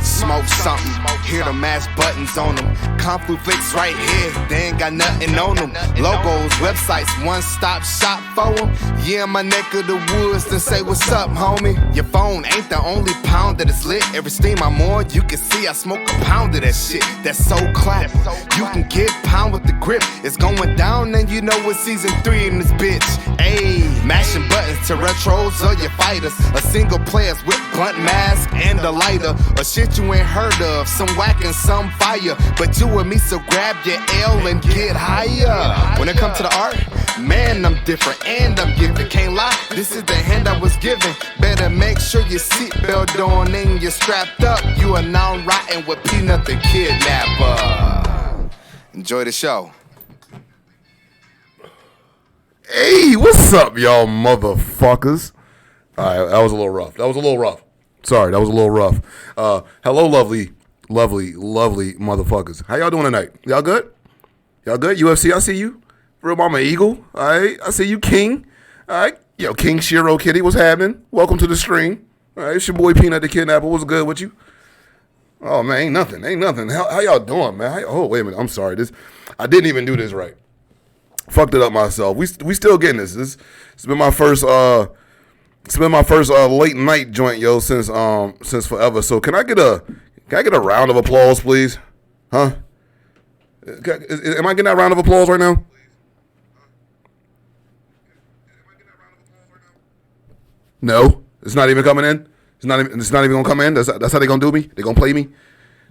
Smoke smoke something. Hear the mash buttons on them. Kung Fu flicks right here, they ain't got nothing on them. Logos, websites, one-stop shop for them. Yeah, my neck of the woods, then say what's up, homie. Your phone ain't the only pound that is lit. Every steam I'm on, you can see I smoke a pound of that shit. That's so clap. You can get pound with the grip. It's going down, and you know it's season 3 in this bitch. Ayy, mashing buttons to retros or your fighters. A single players with blunt mask and a lighter. Or shit you ain't heard of, some whack and some fire. But you and me, so grab your L and get higher. When it comes to the art, man, I'm different and I'm giving. Can't lie, this is the hand I was given. Better make sure your seatbelt on and you're strapped up. You are now riding with Peanut the Kidnapper. Enjoy the show. Hey, what's up, y'all motherfuckers? Alright, that was a little rough. Sorry, that was a little rough. Hello, lovely motherfuckers. How y'all doing tonight? Y'all good? UFC, I see you. Real Mama Eagle. Alright, I see you, King. Alright, yo, King Shiro Kitty, what's happening? Welcome to the stream. Alright, it's your boy Peanut the Kidnapper. What's good with you? Oh, man, ain't nothing. How y'all doing, man? Oh, wait a minute. I'm sorry. I didn't even do this right. Fucked it up myself. We still getting this. It's been my first late night joint, yo, since forever. So can I get a round of applause, please? Huh? Am I getting that round of applause right now? No, it's not even coming in. It's not even gonna come in. That's how they gonna do me. They gonna play me.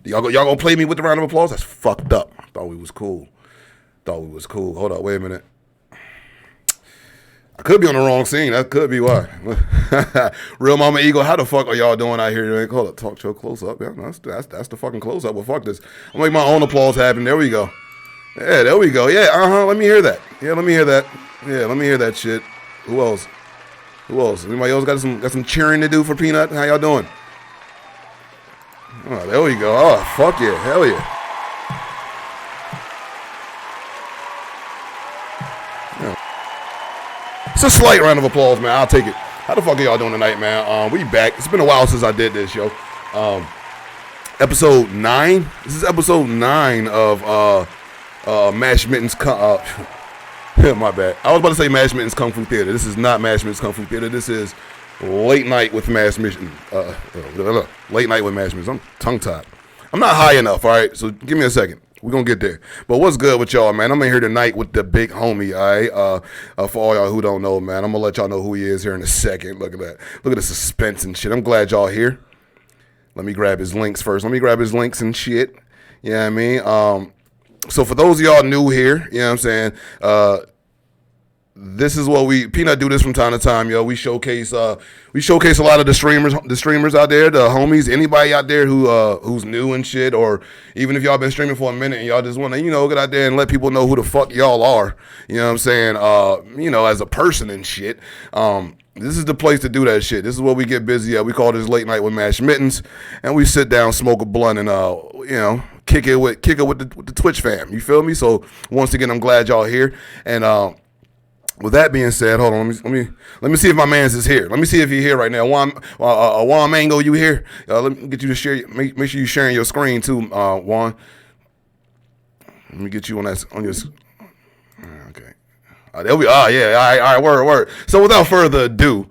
Y'all gonna play me with the round of applause? That's fucked up. I thought we was cool. Hold up, wait a minute. I could be on the wrong scene. That could be why. Real Mama Eagle, how the fuck are y'all doing out here? Hold up, talk show close up. Yeah, that's the fucking close up. Well, fuck this. I'm gonna make my own applause happen. There we go. Yeah, there we go. Yeah, let me hear that. Yeah, let me hear that shit. Who else? Anybody else got some cheering to do for Peanut? How y'all doing? Oh, there we go. Oh, fuck yeah. Hell yeah. It's a slight round of applause, man. I'll take it. How the fuck are y'all doing tonight, man? We back. It's been a while since I did this, yo. Episode 9. This is episode 9 of Mash Mittens. My bad. I was about to say Mash Mittens Kung Fu Theater. This is not Mash Mittens Kung Fu Theater. This is Late Night with Mash Mittens. Late Night with Mash Mittens. I'm tongue-tied. I'm not high enough, all right? So give me a second. We're going to get there. But what's good with y'all, man? I'm in here tonight with the big homie, all right? For all y'all who don't know, man, I'm going to let y'all know who he is here in a second. Look at that. Look at the suspense and shit. I'm glad y'all here. Let me grab his links first. And shit. You know what I mean? So for those of y'all new here, you know what I'm saying, this is what Peanut do this from time to time, yo. We showcase a lot of the streamers out there, the homies, anybody out there who's new and shit, or even if y'all been streaming for a minute and y'all just want to, get out there and let people know who the fuck y'all are, you know what I'm saying, as a person and shit. This is the place to do that shit. This is where we get busy at. We call this Late Night with Mash Mittens, and we sit down, smoke a blunt, and kick it with the Twitch fam. You feel me? So once again, I'm glad y'all here. And with that being said, hold on. Let me see if my man's is here. Let me see if you're here right now. Juan Mango, you here? Let me get you to share. Make sure you're sharing your screen too, Juan. Let me get you on your. Okay. There we are. Yeah. All right. Word. So without further ado,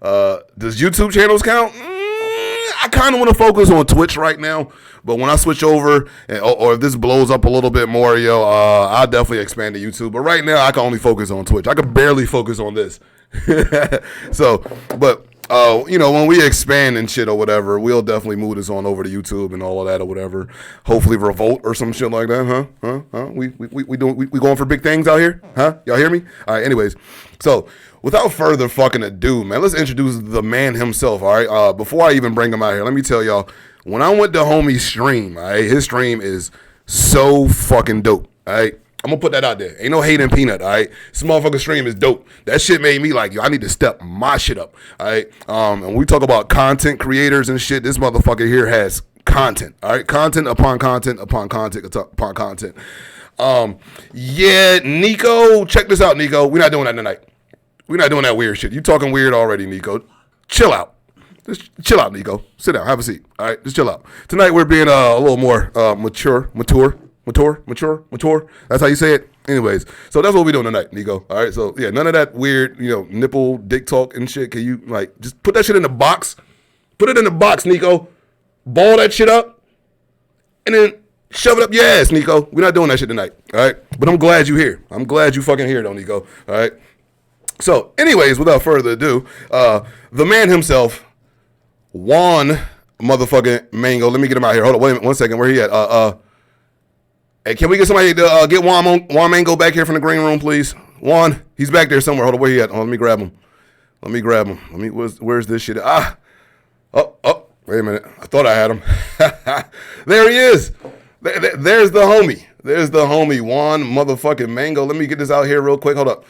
does YouTube channels count? I kind of want to focus on Twitch right now, but when I switch over, or if this blows up a little bit more, I'll definitely expand to YouTube. But right now, I can only focus on Twitch. I can barely focus on this. When we expand and shit or whatever, we'll definitely move this on over to YouTube and all of that or whatever. Hopefully Revolt or some shit like that, huh? We going for big things out here, huh? Y'all hear me? All right. Anyways, so without further fucking ado, man, let's introduce the man himself. All right. Before I even bring him out here, let me tell y'all, when I went to homie's stream, all right, his stream is so fucking dope. All right. I'm going to put that out there. Ain't no hate in Peanut, all right? This motherfucking stream is dope. That shit made me like, yo, I need to step my shit up, all right? And we talk about content creators and shit. This motherfucker here has content, all right? Content upon content upon content upon content. Nico, check this out, Nico. We're not doing that tonight. We're not doing that weird shit. You talking weird already, Nico. Chill out. Just chill out, Nico. Sit down, have a seat. All right, just chill out. Tonight we're being a little more mature. That's how you say it. Anyways, so that's what we're doing tonight, Nico. All right, so yeah, none of that weird, nipple, dick talk and shit. Can you just put that shit in the box? Put it in the box, Nico. Ball that shit up, and then shove it up your ass, Nico. We're not doing that shit tonight, all right? But I'm glad you're here. I'm glad you fucking here, though, Nico, all right? So, anyways, without further ado, the man himself, Juan motherfucking Mango. Let me get him out here. Hold on, wait a minute, 1 second. Where he at? Hey, can we get somebody to get Juan Mango back here from the green room, please? Juan, he's back there somewhere. Hold on, where he at? Let me grab him. Where's this shit? Oh, wait a minute. I thought I had him. There he is. There's the homie. Juan motherfucking Mango. Let me get this out here real quick. Hold up.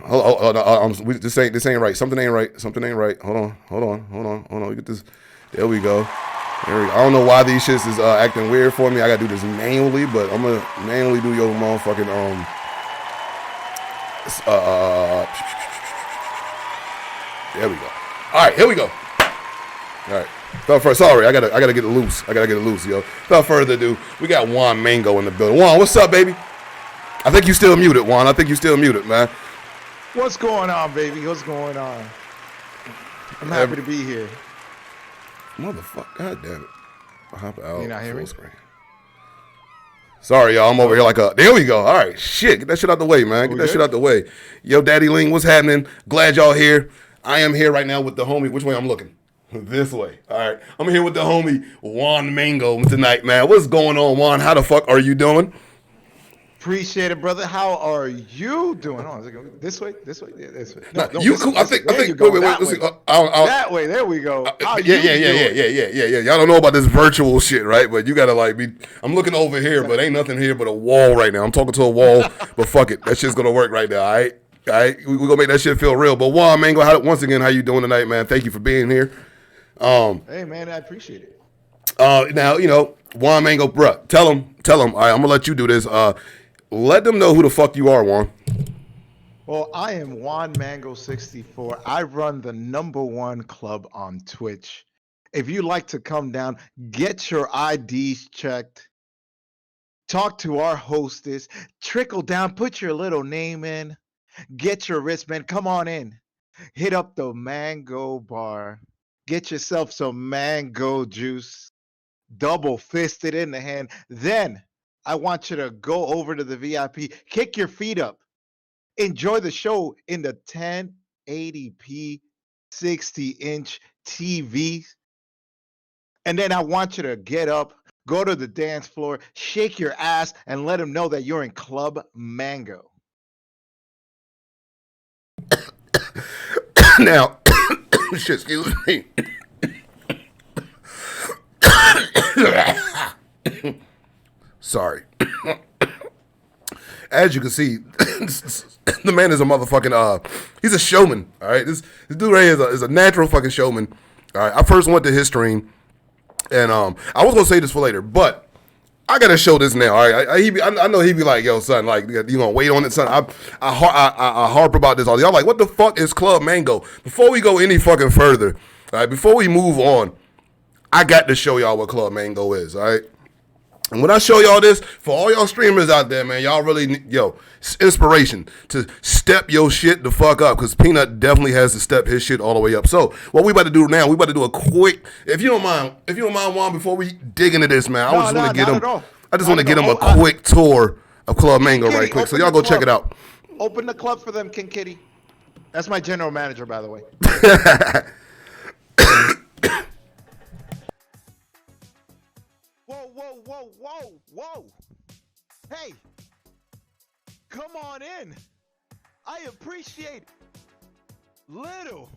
This ain't right. Something ain't right. Hold on. We get this. There we go. I don't know why these shits is acting weird for me. I gotta do this manually, but I'm gonna manually do your motherfucking there we go. All right, here we go. All right. Sorry, I gotta get it loose. Yo. Without further ado, we got Juan Mango in the building. Juan, what's up, baby? I think you still muted, Juan. Man. What's going on, baby? What's going on? I'm happy to be here. Motherfucker, god damn it. I'll hop out. You not hear me? Screen. Sorry, y'all. I'm over here there we go. All right, shit. Get that shit out the way, man. Get that shit out the way. Yo, Daddy Ling, what's happening? Glad y'all here. I am here right now with the homie. Which way I'm looking? This way. All right. I'm here with the homie Juan Mango tonight, man. What's going on, Juan? How the fuck are you doing? Appreciate it, brother. How are you doing? Oh, this way. Yeah, this way. No, you cool? I think. Wait. That way. There we go. Yeah. Y'all don't know about this virtual shit, right? But you gotta be. I'm looking over here, but ain't nothing here but a wall right now. I'm talking to a wall, but fuck it, that shit's gonna work right now. All right. We gonna make that shit feel real. But Juan Mango, once again, how you doing tonight, man? Thank you for being here. Hey, man, I appreciate it. Now Juan Mango, bruh, tell him. All right, I'm gonna let you do this. Let them know who the fuck you are, Juan. Well, I am JUANMANGO64. I run the #1 club on Twitch. If you'd like to come down, get your IDs checked, talk to our hostess, trickle down, put your little name in, get your wristband, come on in. Hit up the Mango Bar. Get yourself some mango juice, double fisted in the hand. Then I want you to go over to the VIP, kick your feet up, enjoy the show in the 1080p 60-inch TV. And then I want you to get up, go to the dance floor, shake your ass, and let them know that you're in Club Mango. Now, excuse me. Sorry. As you can see, the man is a motherfucking he's a showman. All right, this dude right here is a natural fucking showman. All right, I first went to his stream, and I was gonna say this for later, but I gotta show this now. All right, I know he'd be like, "Yo, son, like you gonna wait on it, son." I harp about this all. Y'all like, what the fuck is Club Mango? Before we go any fucking further, all right, before we move on, I got to show y'all what Club Mango is. All right. And when I show y'all this, for all y'all streamers out there, man, y'all really, it's inspiration to step your shit the fuck up, because Peanut definitely has to step his shit all the way up. So what we about to do now, we about to do a quick, if you don't mind, Juan, before we dig into this, man, I just want to get him a quick tour of Club Mango right quick. So y'all go check it out. Open the club for them, King Kitty. That's my general manager, by the way. Whoa. Hey, come on in. I appreciate Little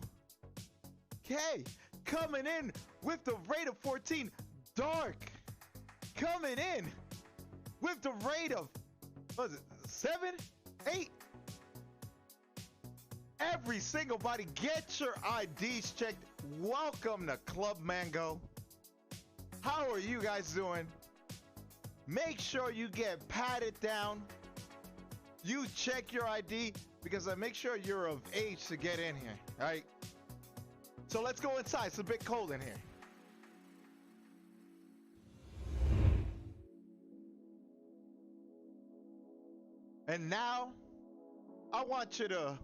K coming in with the rate of 14. Dark coming in with the rate of, 7, 8. Every single body, get your IDs checked. Welcome to Club Mango. How are you guys doing? Make sure you get patted down. You check your ID, because I make sure you're of age to get in here, all right? So let's go inside. It's a bit cold in here. And now, I want you to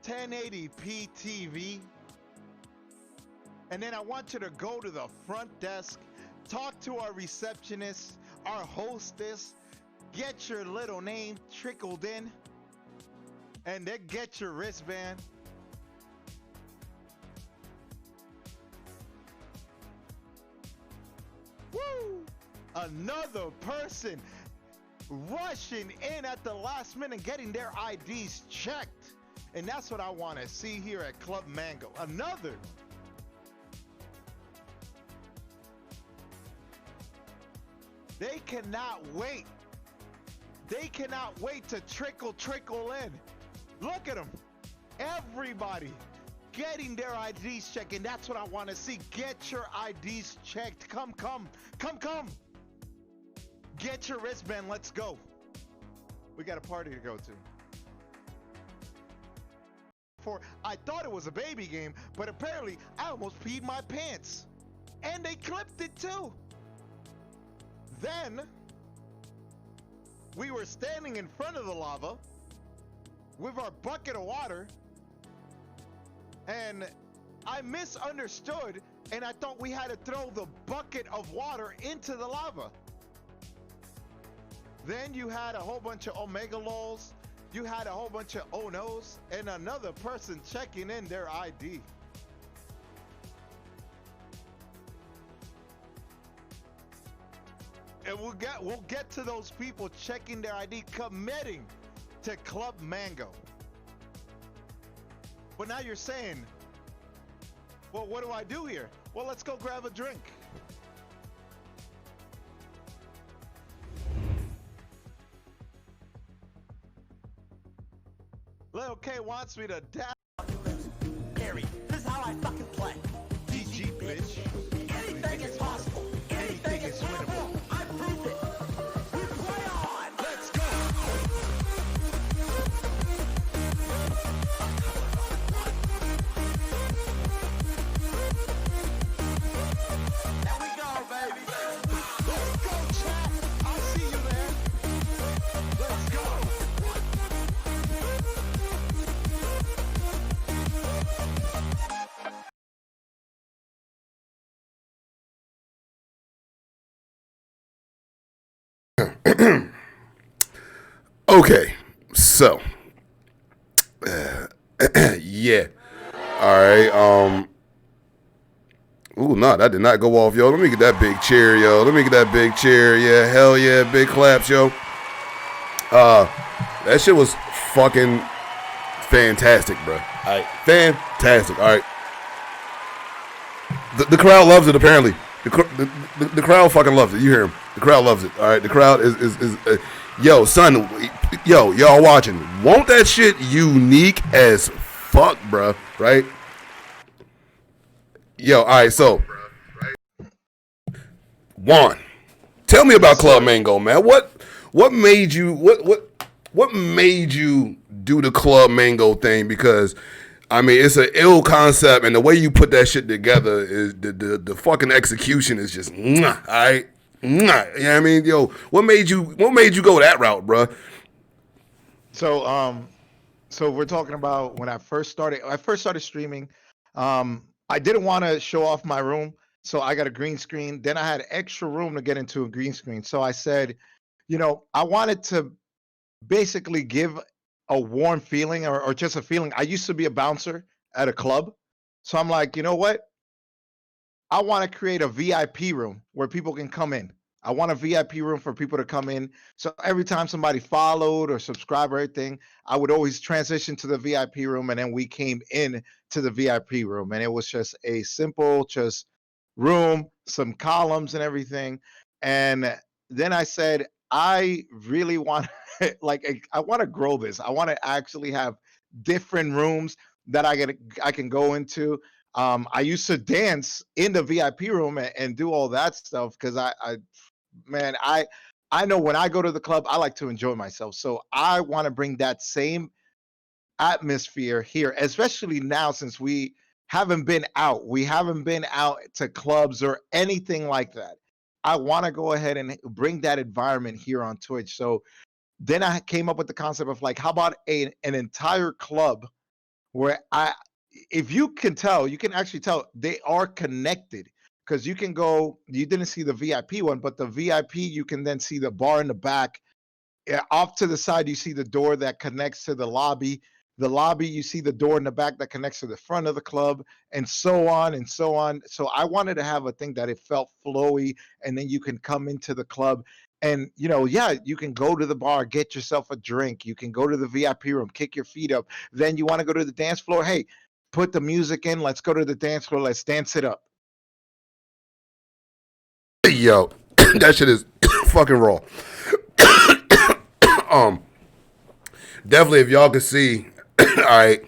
1080p TV. And then I want you to go to the front desk, talk to our receptionist, our hostess, get your little name trickled in, and then get your wristband. Woo! Another person rushing in at the last minute, getting their IDs checked. And that's what I want to see here at Club Mango. Another. They cannot wait. They cannot wait to trickle in. Look at them. Everybody getting their IDs checked, and that's what I want to see. Get your IDs checked. Come. Get your wristband. Let's go. We got a party to go to. I thought it was a baby game, but apparently I almost peed my pants. And they clipped it too. Then we were standing in front of the lava with our bucket of water, and I misunderstood, and I thought we had to throw the bucket of water into the lava. Then you had a whole bunch of Omega Lols, you had a whole bunch of Oh No's, and another person checking in their ID. And we'll get to those people checking their ID, committing to Club Mango. But now you're saying, well, what do I do here? Well, let's go grab a drink. Lil K wants me to dab. Harry, this is how I fucking play. GG, bitch. Anything is possible. Anything is winnable. I proved it. We play on. Let's go. There we go, baby. Let's go, chat. I'll see you there. Let's go. Okay, so yeah, all right. Ooh, nah, that did not go off, yo. Let me get that big cheer, yo. Let me get that big cheer, yeah. Hell yeah, big claps, yo. That shit was fucking fantastic, bro. All right, fantastic. All right, the crowd loves it. Apparently, the crowd fucking loves it. You hear him? The crowd loves it. All right, the crowd is yo, son, yo, y'all watching. Won't that shit unique as fuck, bro? Right? Yo, all right, so Juan, tell me about Club Mango, man. What made you what made you do the Club Mango thing? Because I mean, it's an ill concept, and the way you put that shit together is the fucking execution is just all right. You know what I mean? Yo, what made you go that route, bro? So we're talking about when I first started streaming. I didn't want to show off my room, so I got a green screen. Then I had extra room to get into a green screen. So I said, you know, I wanted to basically give a warm feeling or just a feeling. I used to be a bouncer at a club. So I'm like, you know what? I want to create a VIP room where people can come in. I want a VIP room for people to come in. So every time somebody followed or subscribed or anything, I would always transition to the VIP room, and then we came in to the VIP room, and it was just a simple, just room, some columns and everything. And then I said, I really want, I want to grow this. I want to actually have different rooms that I can go into. I used to dance in the VIP room and do all that stuff because I know when I go to the club, I like to enjoy myself. So I want to bring that same atmosphere here, especially now since we haven't been out. We haven't been out to clubs or anything like that. I want to go ahead and bring that environment here on Twitch. So then I came up with the concept of like, how about an entire club where if you can tell, you can actually tell they are connected because you can go. You didn't see the VIP one, but the VIP you can then see the bar in the back. Off to the side, you see the door that connects to the lobby. The lobby, you see the door in the back that connects to the front of the club, and so on and so on. So I wanted to have a thing that it felt flowy, and then you can come into the club. And yeah, you can go to the bar, get yourself a drink. You can go to the VIP room, kick your feet up. Then you want to go to the dance floor. Hey, put the music in. Let's go to the dance floor. Let's dance it up. Yo, that shit is fucking raw. Definitely, if y'all could see, all right.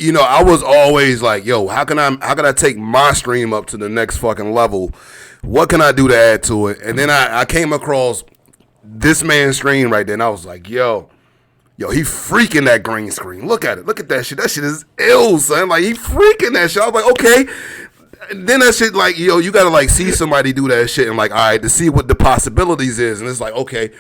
I was always like, yo, how can I take my stream up to the next fucking level? What can I do to add to it? And then I came across this man's stream right there, and I was like, yo, he freaking that green screen. Look at it. Look at that shit. That shit is ill, son. Like, he freaking that shit. I was like, okay. And then that shit, like, you gotta, like, see somebody do that shit and, like, all right, to see what the possibilities is. And it's like, okay,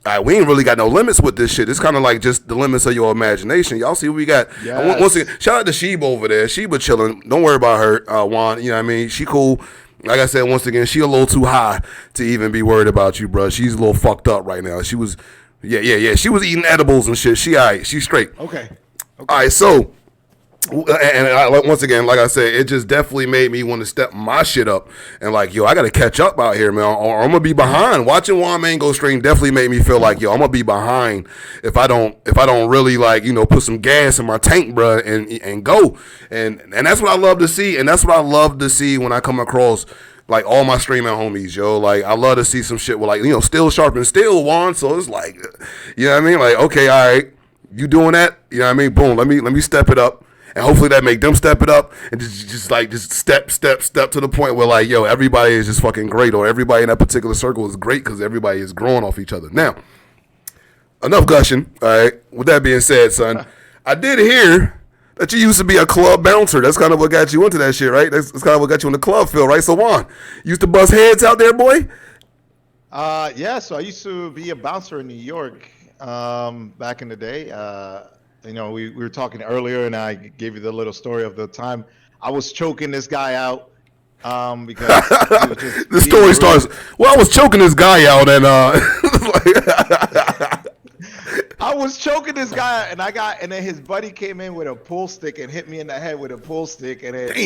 all right, we ain't really got no limits with this shit. It's kind of like just the limits of your imagination. Y'all see what we got. Yes. Once again, shout out to Sheba over there. Sheba chilling. Don't worry about her, Juan. You know what I mean? She cool. Like I said, once again, she a little too high to even be worried about you, bro. She's a little fucked up right now. She was, yeah. She was eating edibles and shit. She all right. She's straight. Okay. All right, so, and once again, like I said, it just definitely made me want to step my shit up and like, yo, I got to catch up out here, man, or I'm gonna be behind. Watching Juan Mango stream definitely made me feel like, yo, I'm gonna be behind if I don't really like, put some gas in my tank, bro, and go. And that's what I love to see, and that's what I love to see when I come across like all my streaming homies, yo. Like, I love to see some shit with, like, still sharpen steel, Juan. So it's like, you know what I mean? Like, okay, all right, you doing that? You know what I mean? Boom, let me step it up. And hopefully that make them step it up and just step to the point where, like, yo, everybody is just fucking great, or everybody in that particular circle is great because everybody is growing off each other. Now, enough gushing. All right. With that being said, son, I did hear that you used to be a club bouncer. That's kind of what got you into that shit, right? That's kind of what got you in the club feel, right? So, Juan, you used to bust heads out there, boy? Yeah. So I used to be a bouncer in New York back in the day. We were talking earlier, and I gave you the little story of the time I was choking this guy out because he was just the story starts. Well, I was choking this guy out, and I was choking this guy, and then his buddy came in with a pool stick and hit me in the head with a pool stick, and it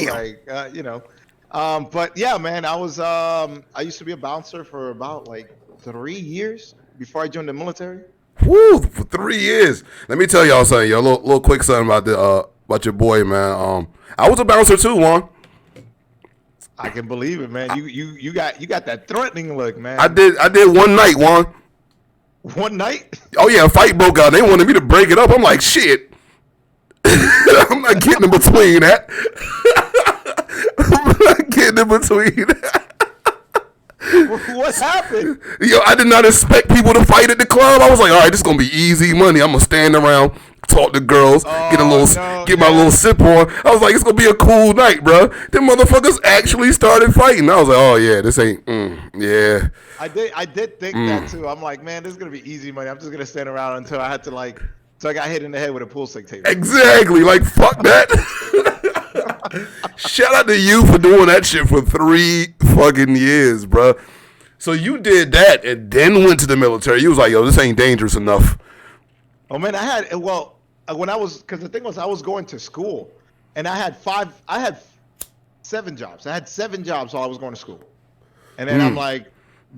But yeah, man, I used to be a bouncer for about like 3 years before I joined the military. Woo, for 3 years. Let me tell y'all something, yo. Little quick something about your boy, man. I was a bouncer too, Juan. I can believe it, man. You got that threatening look, man. I did one night, Juan. One night? Oh yeah, a fight broke out. They wanted me to break it up. I'm like, shit. I'm not getting in between that. I'm not getting in between that. What happened? Yo, I did not expect people to fight at the club. I was like, all right, this is gonna be easy money. I'm gonna stand around, talk to girls, get my little sip on. I was like, it's gonna be a cool night, bro. Them motherfuckers actually started fighting. I was like, oh yeah, this ain't. Yeah. I did think that too. I'm like, man, this is gonna be easy money. I'm just gonna stand around until I had to so I got hit in the head with a pool stick tape. Exactly. Like, fuck that. Shout out to you for doing that shit for 3 fucking years, bro. So you did that and then went to the military. You was like, yo, this ain't dangerous enough. Oh man, because the thing was, I was going to school, and I had 7 jobs. I had 7 jobs while I was going to school, and then I'm like,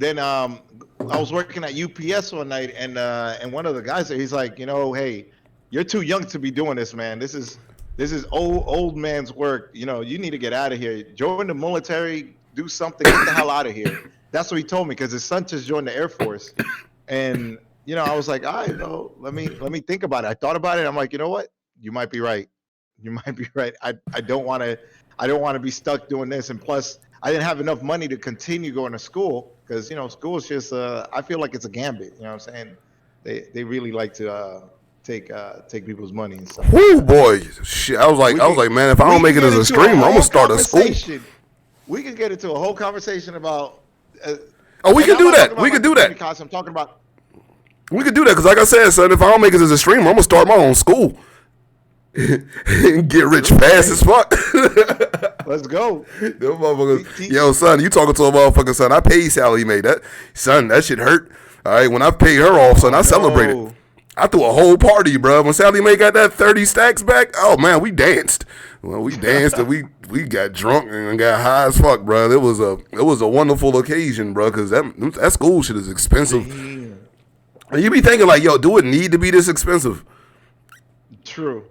I was working at UPS one night, and one of the guys there, he's like, hey, you're too young to be doing this, man. This is old man's work. You need to get out of here. Join the military, do something, get the hell out of here. That's what he told me, because his son just joined the Air Force, and I was like, all right, let me think about it. I thought about it. I'm like, you know what? You might be right. You might be right. I don't want to be stuck doing this, and plus, I didn't have enough money to continue going to school, because school is just I feel like it's a gambit. You know what I'm saying? They really like to take people's money and stuff. Whoo, boy, shit. I was like, man, if I don't make it as a streamer, I'm gonna start a school. We can get into a whole conversation about. We can do that. We can do that. Because I'm talking about. We could do that because, like I said, son, if I don't make it as a streamer, I'm gonna start my own school and get rich fast as fuck. Let's go. Them motherfuckers. Yo, son, you talking to a motherfucker, son? I paid Sally Mae that. Son, that shit hurt. All right, when I paid her off, son, I celebrated. I threw a whole party, bro. When Sally Mae got that 30 stacks back, oh man, we danced. Well, we danced and we got drunk and got high as fuck, bro. It was a wonderful occasion, bro, because that school shit is expensive. Damn. And you be thinking like, yo, do it need to be this expensive? True.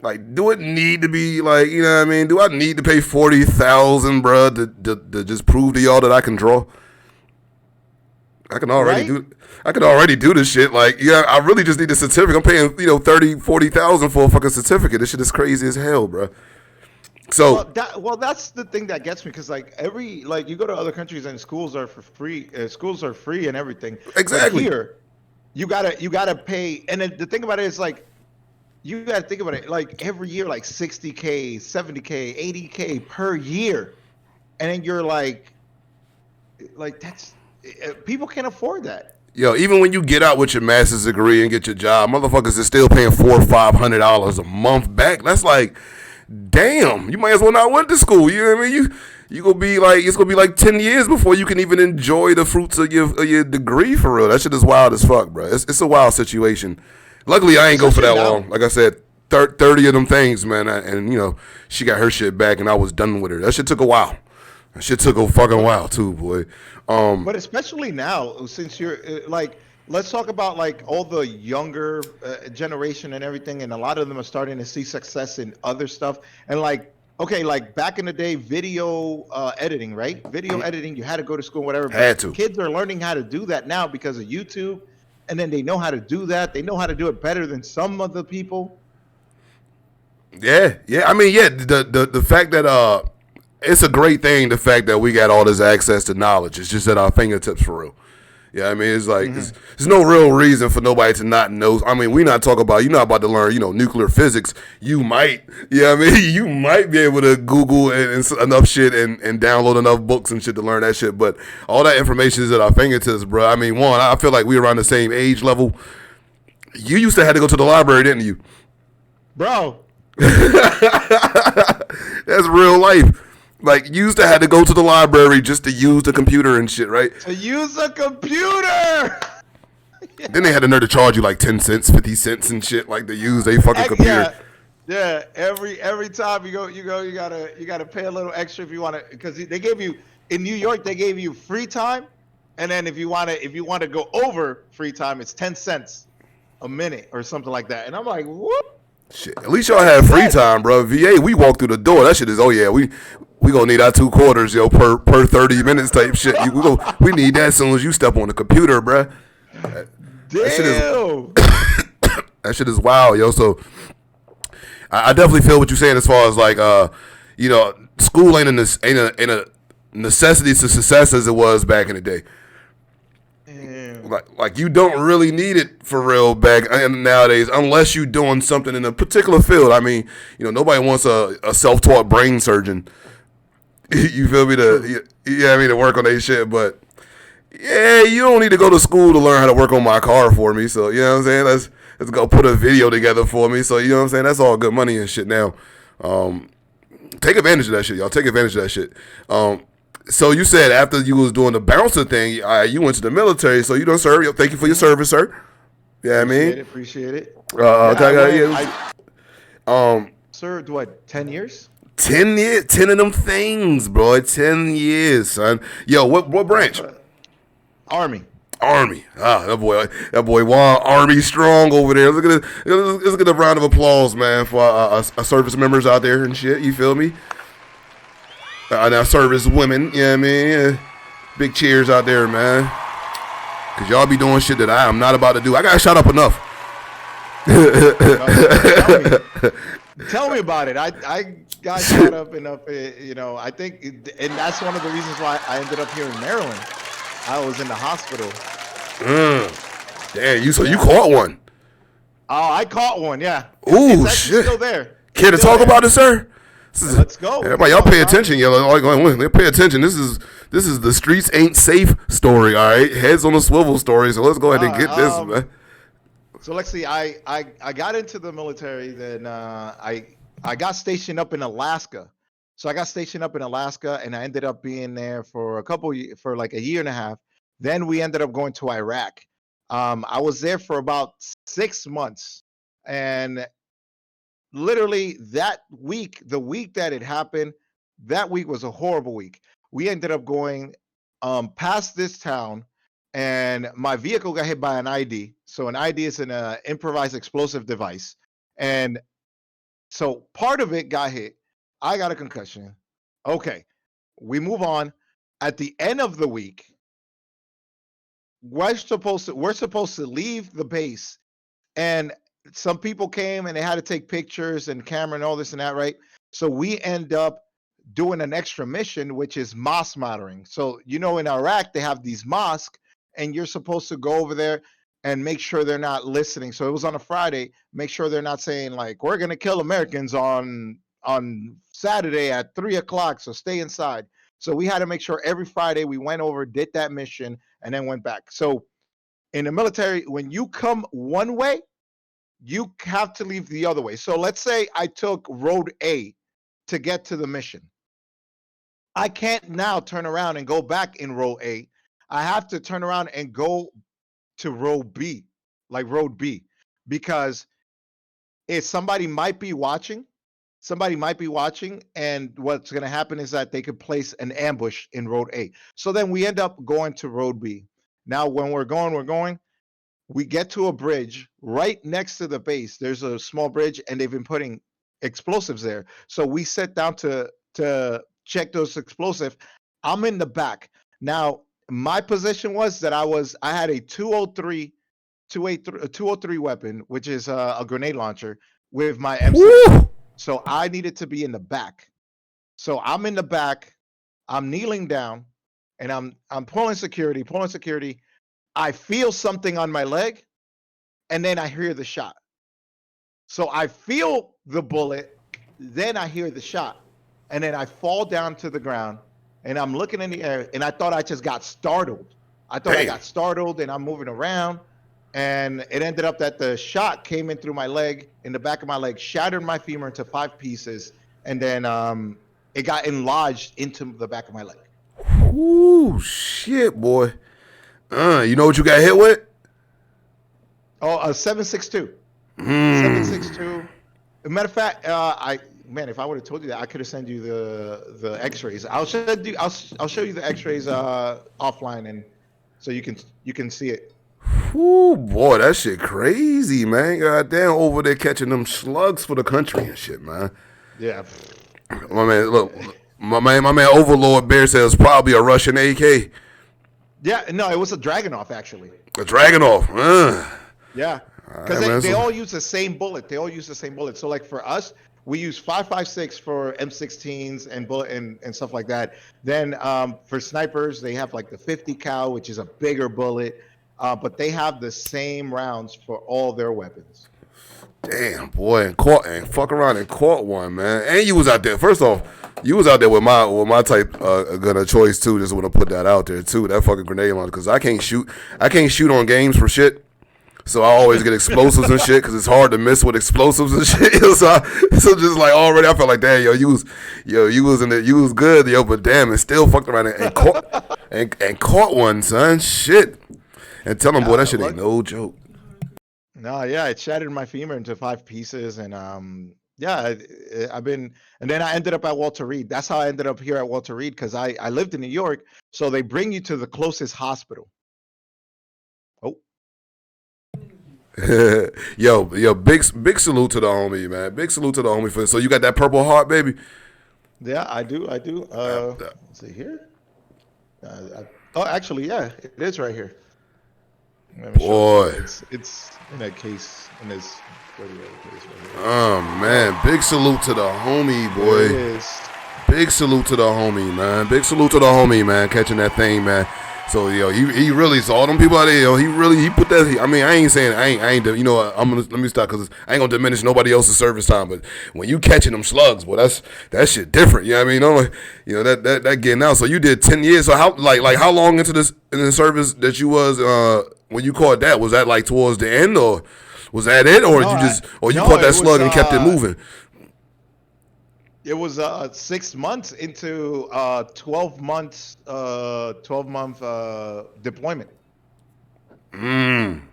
Like, do it need to be like, you know what I mean? Do I need to pay $40,000, bro, to just prove to y'all that I can draw? I can already do this shit. Like, yeah, I really just need a certificate. I'm paying, $30,000-$40,000 for a fucking certificate. This shit is crazy as hell, bro. So that's the thing that gets me, because you go to other countries and schools are for free. Schools are free and everything. Exactly. But here, you gotta pay. And the thing about it is like, you gotta think about it. Like every year, like $60K, $70K, $80K per year, and then you're like that's. People can't afford that. Yo, even when you get out with your master's degree and get your job, motherfuckers is still paying $400 or $500 a month back. That's like, damn, you might as well not went to school. You know what I mean? You gonna be like, it's gonna be like 10 years before you can even enjoy the fruits of your degree for real. That shit is wild as fuck, bro. It's a wild situation. Luckily, I ain't go for that long. Like I said, 30 of them things, man. And she got her shit back, and I was done with her. That shit took a while. That shit took a fucking while too, boy. But especially now, since you're let's talk about like all the younger generation and everything, and a lot of them are starting to see success in other stuff. And like back in the day, video editing, right? Video editing, you had to go to school, whatever. Had to. Kids are learning how to do that now because of YouTube, and then they know how to do that. They know how to do it better than some other people. Yeah. I mean, yeah. The fact that it's a great thing, the fact that we got all this access to knowledge. It's just at our fingertips for real. Yeah, I mean, it's like, there's no real reason for nobody to not know. I mean, we not talking about, you're not about to learn, nuclear physics. You might, I mean, you might be able to Google and enough shit and download enough books and shit to learn that shit. But all that information is at our fingertips, bro. I mean, one, I feel like we're around the same age level. You used to have to go to the library, didn't you? Bro. That's real life. Like, you used to have to go to the library just to use the computer and shit, right? To use a computer! Then they had the nerve to charge you like 10 cents, 50 cents and shit, like to use a fucking computer. Yeah. Every time you go, you gotta pay a little extra if you want to, because they gave you, in New York, they gave you free time. And then if you want to go over free time, it's 10 cents a minute or something like that. And I'm like, whoop. Shit, at least y'all have free time, bro. VA, we walk through the door. That shit is, we gonna need our 2 quarters, per 30 minutes type shit. We need that as soon as you step on the computer, bro. Damn. That shit is wild, yo. So I definitely feel what you're saying as far as like, school ain't a necessity to success as it was back in the day. Like you don't really need it for real back nowadays unless you're doing something in a particular field. I mean, nobody wants a self-taught brain surgeon. You feel me? To work on that shit. But yeah, you don't need to go to school to learn how to work on my car for me. So you know what I'm saying? Let's go put a video together for me. So you know what I'm saying? That's all good money and shit now. Take advantage of that shit, y'all. Take advantage of that shit. So you said after you was doing the bouncer thing, you went to the military. So you done serve. Yo, thank you for your service, sir. Yeah, Appreciate it. Served what? 10 years. 10 years, 10 of them things, bro. 10 years, son. Yo, what branch? Army. That boy Juan, Army strong over there. Let's get a round of applause, man, for our service members out there and shit. You feel me? Now service women, you know what I mean? Big cheers out there, man. Cause y'all be doing shit that I am not about to do. I got shut up enough. Tell me about it. I got shut up enough. I think, and that's one of the reasons why I ended up here in Maryland. I was in the hospital. Damn, you caught one. Oh, I caught one. Yeah. Ooh, It's actually shit. still there. Care to Still talk there. about it, sir? Let's go. Everybody, y'all pay attention, yo. Like, pay attention. This is the streets ain't safe story. All right, heads on a swivel story. So let's go ahead and get this, man. So let's see. I got into the military. Then I got stationed up in Alaska. So I got stationed up in Alaska, and I ended up being there for for like a year and a half. Then we ended up going to Iraq. I was there for about 6 months, and literally that week, the week that it happened, that week was a horrible week. We ended up going past this town, and my vehicle got hit by an ID. So an ID is an improvised explosive device, and so part of it got hit. I got a concussion. Okay, we move on. At the end of the week, we're supposed to leave the base, and some people came and they had to take pictures and camera and all this and that, right? So we end up doing an extra mission, which is mosque monitoring. So in Iraq they have these mosques, and you're supposed to go over there and make sure they're not listening. So it was on a Friday. Make sure they're not saying like, we're gonna kill Americans on Saturday at 3 o'clock. So stay inside. So we had to make sure every Friday we went over, did that mission, and then went back. So in the military, when you come one way, you have to leave the other way. So let's say I took road A to get to the mission. I can't now turn around and go back in row A. I have to turn around and go to row B, like road B, because if somebody might be watching, and what's going to happen is that they could place an ambush in road A. So then we end up going to road B. Now, when we're going, we get to a bridge right next to the base. There's a small bridge, and they've been putting explosives there. So we sit down to check those explosives. I'm in the back. Now, my position was that I had a 203 weapon, which is a grenade launcher with my M16. So I needed to be in the back. So I'm in the back. I'm kneeling down, and I'm pulling security. I feel something on my leg, and then I hear the shot. So I feel the bullet, then I hear the shot, and then I fall down to the ground, and I'm looking in the air, and I thought I just got startled. I got startled, and I'm moving around, and it ended up that the shot came in through my leg, in the back of my leg, shattered my femur into 5 pieces, and then it got enlarged into the back of my leg. Ooh, shit, boy. You know what you got hit with? Oh, a 7.62. 7.62. Matter of fact, if I would have told you that, I could have sent you the X-rays. I'll show you the X-rays offline, and so you can see it. Ooh, boy, that shit crazy, man. Goddamn, over there catching them slugs for the country and shit, man. Yeah. My man, look, my man, Overlord Bear says probably a Russian AK. Yeah, no, it was a Dragunov actually. A Dragunov. Yeah, because they all use the same bullet. So like for us, we use 5.56 for M16s and bullet and stuff like that. Then for snipers, they have like the 50 cal, which is a bigger bullet, but they have the same rounds for all their weapons. Damn, boy, and fuck around and caught one, man. And you was out there. First off, you was out there with my type gun of choice too. Just want to put that out there too. That fucking grenade launcher, because I can't shoot on games for shit. So I always get explosives and shit because it's hard to miss with explosives and shit. so just like already, I felt like, damn, you was good, yo, but damn, it still fucked around and caught and caught one, son. Shit, and tell them, boy, that shit ain't no joke. No, yeah, it shattered my femur into 5 pieces, and and then I ended up at Walter Reed. That's how I ended up here at Walter Reed, because I lived in New York, so they bring you to the closest hospital. Oh. yo, big salute to the homie, man. Big salute to the homie. So you got that Purple Heart, baby? Yeah, I do. Let's see here. Actually, yeah, it is right here. Boy, it's in a case in this case right here. Oh man, big salute to the homie, boy. It is. Big salute to the homie, man. Big salute to the homie, man. Catching that thing, man. So he really saw them people out there. He put that. I mean, I ain't saying I ain't. You know, let me stop because I ain't gonna diminish nobody else's service time. But when you catching them slugs, boy, that shit different. You know what I mean? That getting out. So you did 10 years. So how how long into the service that you was when you caught that? Was that like towards the end or was that it or No, you caught that slug and kept it moving? It was 6 months into 12 months, 12-month deployment.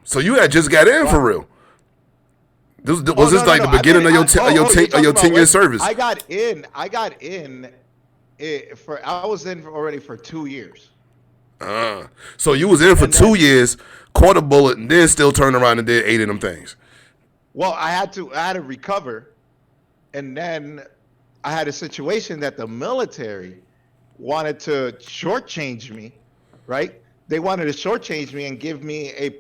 So you had just got in for real. Was this like the beginning of your 10-year service? I got in. I was in already for 2 years. So you was in for 2 years, caught a bullet, and then still turned around and did 8 of them things. Well, I had to recover, and then I had a situation that the military wanted to shortchange me, right? They wanted to shortchange me and give me a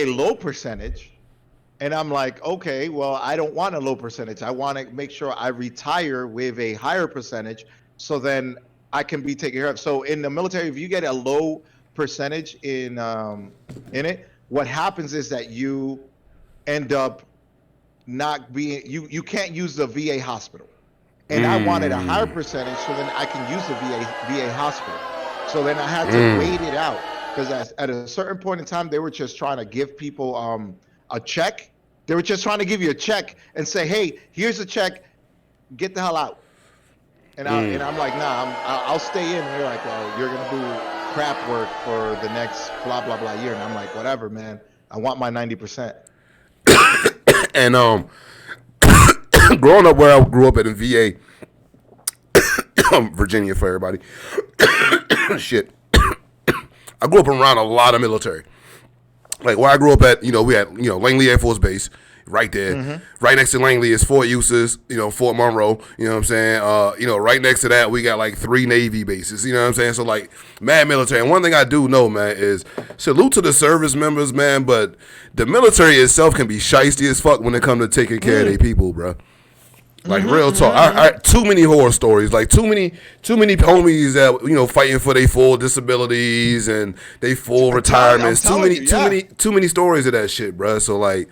low percentage. And I'm like, okay, well, I don't want a low percentage. I want to make sure I retire with a higher percentage so then I can be taken care of. So in the military, if you get a low percentage in it, what happens is that you end up not being, you can't use the VA hospital. And I wanted a higher percentage so then I can use the VA hospital. So then I had to wait it out because at a certain point in time, they were just trying to give people a check. They were just trying to give you a check and say, hey, here's a check, get the hell out. And I'm like, nah, I'll stay in. And they're like, well, you're going to do crap work for the next blah, blah, blah year. And I'm like, whatever, man. I want my 90%. And growing up where I grew up at in VA, Virginia for everybody. Shit. I grew up around a lot of military. Like where I grew up at, we had, Langley Air Force Base right there. Mm-hmm. Right next to Langley is Fort Eustis, Fort Monroe, you know what I'm saying? Right next to that, we got like 3 Navy bases, you know what I'm saying? So like mad military. And one thing I do know, man, is salute to the service members, man, but the military itself can be shiesty as fuck when it comes to taking care of their people, bro. Like real talk, I too many horror stories. Like too many homies that fighting for their full disabilities and they full retirements. Too many stories of that shit, bro. So like,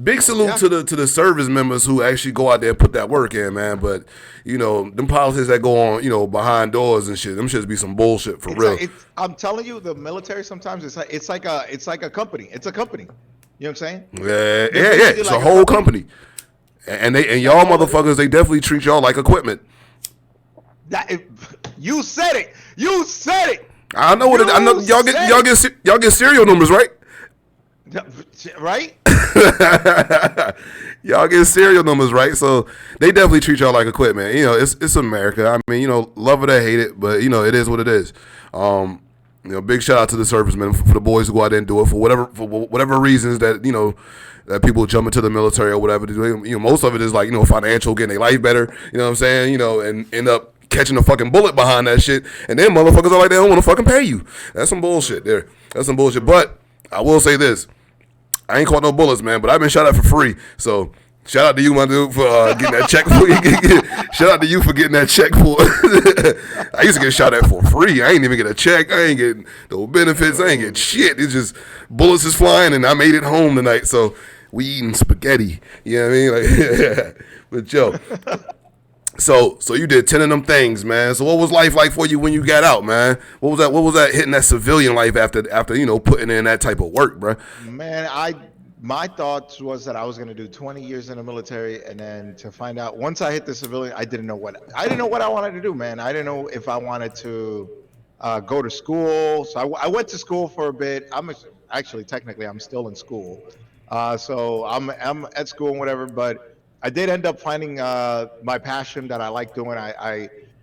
big salute to the service members who actually go out there and put that work in, man. But them politics that go on, behind doors and shit, them shits be some bullshit for real. I'm telling you, the military sometimes it's like a company. It's a company. You know what I'm saying? Yeah. It's like a whole company. And y'all motherfuckers, they definitely treat y'all like equipment. You said it. You said it. I know what I know. Y'all get serial numbers, right? Right? Y'all get serial numbers, right? So they definitely treat y'all like equipment. It's America. I mean, love it or hate it, but it is what it is. Big shout out to the servicemen for the boys who go out there and do it for whatever reasons that that people jump into the military or whatever to do. Most of it is like financial, getting their life better. You know what I'm saying? And end up catching a fucking bullet behind that shit. And then motherfuckers are like, they don't want to fucking pay you. That's some bullshit there. That's some bullshit. But I will say this: I ain't caught no bullets, man. But I've been shot at for free. So shout out to you, my dude, for getting that check. Shout out to you for getting that check for. I used to get shot at for free. I ain't even get a check. I ain't getting no benefits. I ain't get shit. It's just bullets is flying, and I made it home tonight. So we eating spaghetti. You know what I mean? Like, but yo, so you did 10 of them things, man. So what was life like for you when you got out, man? What was that hitting that civilian life after putting in that type of work, bro? Man, my thoughts was that I was going to do 20 years in the military, and then to find out once I hit the civilian, I didn't know what I wanted to do, man. I didn't know if I wanted to go to school. So I went to school for a bit. Technically I'm still in school, so I'm at school and whatever. But I did end up finding my passion that I like doing.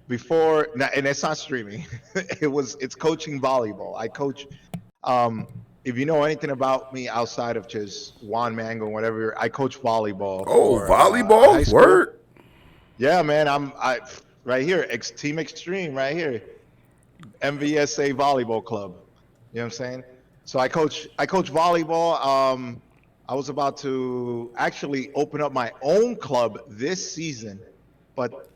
Before, and it's not streaming. It's coaching volleyball. I coach. If you know anything about me outside of just Juan Mango and whatever, I coach volleyball. Volleyball? Word? Yeah, man. I right here, Team Extreme, right here, MVSA Volleyball Club. You know what I'm saying? So I coach volleyball. I was about to actually open up my own club this season, but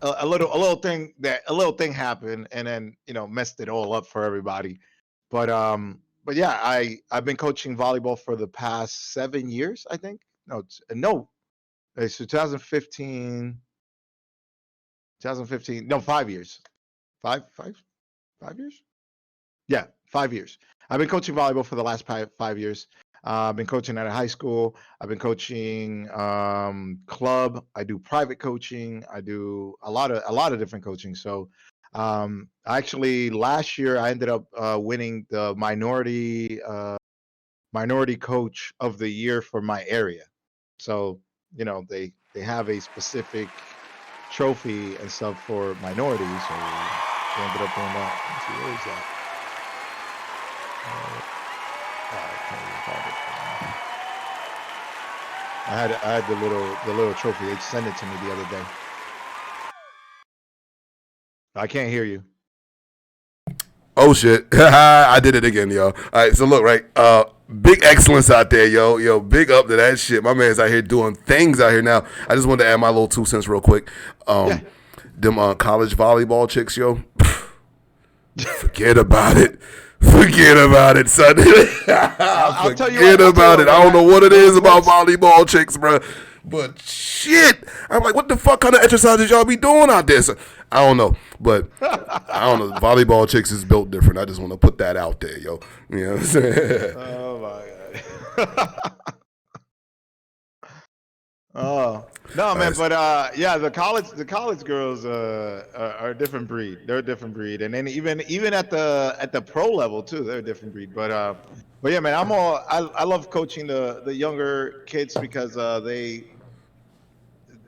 a little thing happened, and then messed it all up for everybody. But yeah, I've been coaching volleyball for the past 7 years, I think. No, it's 2015, 2015. No, 5 years. Five years. Yeah, 5 years. I've been coaching volleyball for the last 5 years. I've been coaching at a high school. I've been coaching club. I do private coaching. I do a lot of different coaching. So, actually, last year I ended up winning the minority coach of the year for my area. So, they have a specific trophy and stuff for minorities. So we ended up doing that. Let's see, where is that? I can't even find it. I had the little trophy. They sent it to me the other day. I can't hear you. Oh shit! I did it again, yo. All right, so look, right, big excellence out there, yo, big up to that shit. My man's out here doing things out here now. I just wanted to add my little 2 cents real quick. Yeah. Them college volleyball chicks, yo. Forget about it. Forget about it, son. I'll tell you Forget what, about it. I don't know what it is about once- volleyball chicks, bro. But shit, I'm like, what the fuck kind of exercises y'all be doing out there? So, I don't know, but I don't know. Volleyball chicks is built different. I just want to put that out there, yo. You know what I'm saying? Oh my god. Oh no, man, Nice. but yeah, the college girls are a different breed. They're a different breed, and then even at the pro level too, they're a different breed. But yeah, man, I love coaching the younger kids because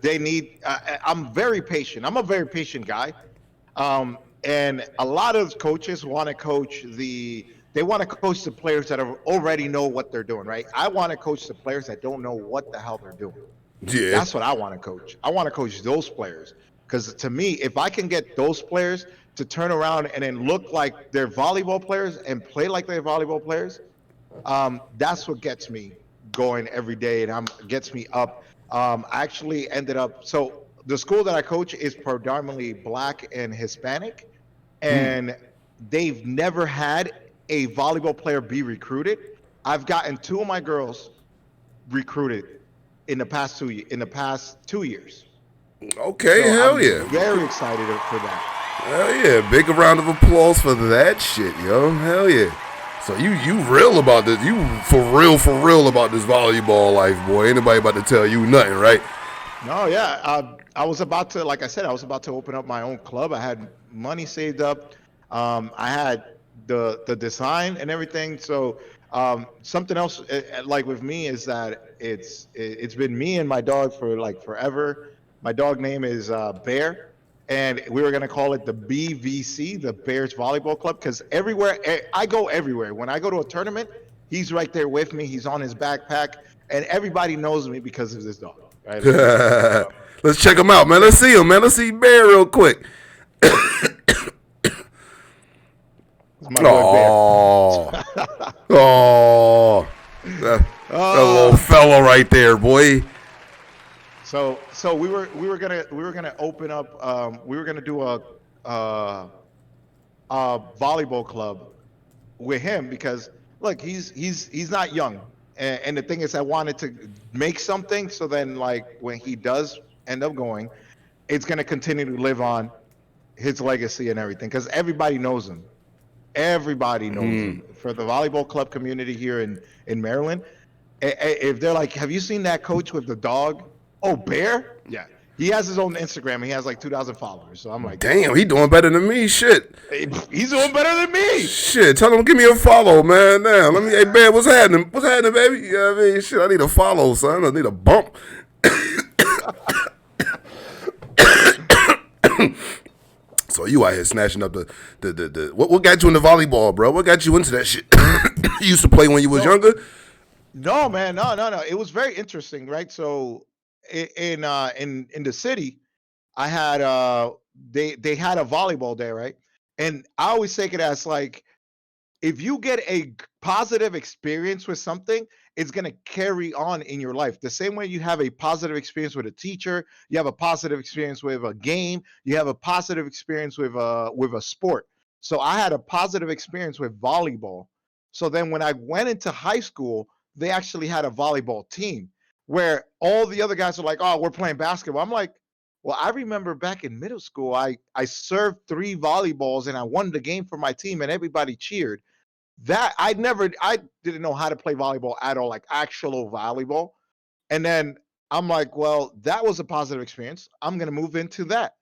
they need. I'm very patient. I'm a very patient guy. And a lot of coaches want to coach they want to coach the players that already know what they're doing, right? I want to coach the players that don't know what the hell they're doing. Yeah. That's what I want to coach. I want to coach those players because to me, if I can get those players to turn around and then look like they're volleyball players and play like they're volleyball players, that's what gets me going every day and gets me up. I actually ended up the school that I coach is predominantly black and Hispanic, and they've never had a volleyball player be recruited. I've gotten two of my girls recruited in the past 2 years. Okay, So hell I'm yeah. very excited for that. Hell yeah. Big round of applause for that shit, yo. Hell yeah. So you real about this. You for real about this volleyball life, boy. Ain't nobody about to tell you nothing, right? No, yeah. I was about to, like I said, I was about to open up my own club. I had money saved up. I had the design and everything. So something else, like with me, is that it's been me and my dog for like forever. My dog name is Bear, and we were gonna call it the BVC, the Bears Volleyball Club, because I go everywhere. When I go to a tournament, he's right there with me. He's on his backpack, and everybody knows me because of this dog. Right? Let's check him out, man. Let's see him, man. Let's see Bear real quick. It's my boy Bear. Oh, oh, that little fella right there, boy. So we were gonna open up. We were gonna do a volleyball club with him because look, he's not young, and the thing is, I wanted to make something so then like when he does end up going, it's gonna continue to live on his legacy and everything because everybody knows him. Everybody knows him for the volleyball club community here in Maryland. If they're like, have you seen that coach with the dog? Oh, Bear? Yeah. He has his own Instagram. He has like 2,000 followers. So I'm like, Damn, he doing better than me. Shit. he's doing better than me. Shit, tell him give me a follow, man. Damn, let me. Hey, man, what's happening? What's happening, baby? You know what I mean? Shit, I need a follow, son. I need a bump. So you out here snatching up the what got you into volleyball, bro? What got you into that shit? You used to play when you was younger? No, man, no. It was very interesting, right? So in the city, I had they had a volleyball day, right? And I always take it as like if you get a positive experience with something, it's going to carry on in your life. The same way you have a positive experience with a teacher, you have a positive experience with a game, you have a positive experience with a sport. So I had a positive experience with volleyball. So then when I went into high school, they actually had a volleyball team where all the other guys are like, "Oh, we're playing basketball." I'm like, "Well, I remember back in middle school, I served 3 volleyballs and I won the game for my team and everybody cheered." That I didn't know how to play volleyball at all, like actual volleyball. And then I'm like, well, that was a positive experience. I'm gonna move into that.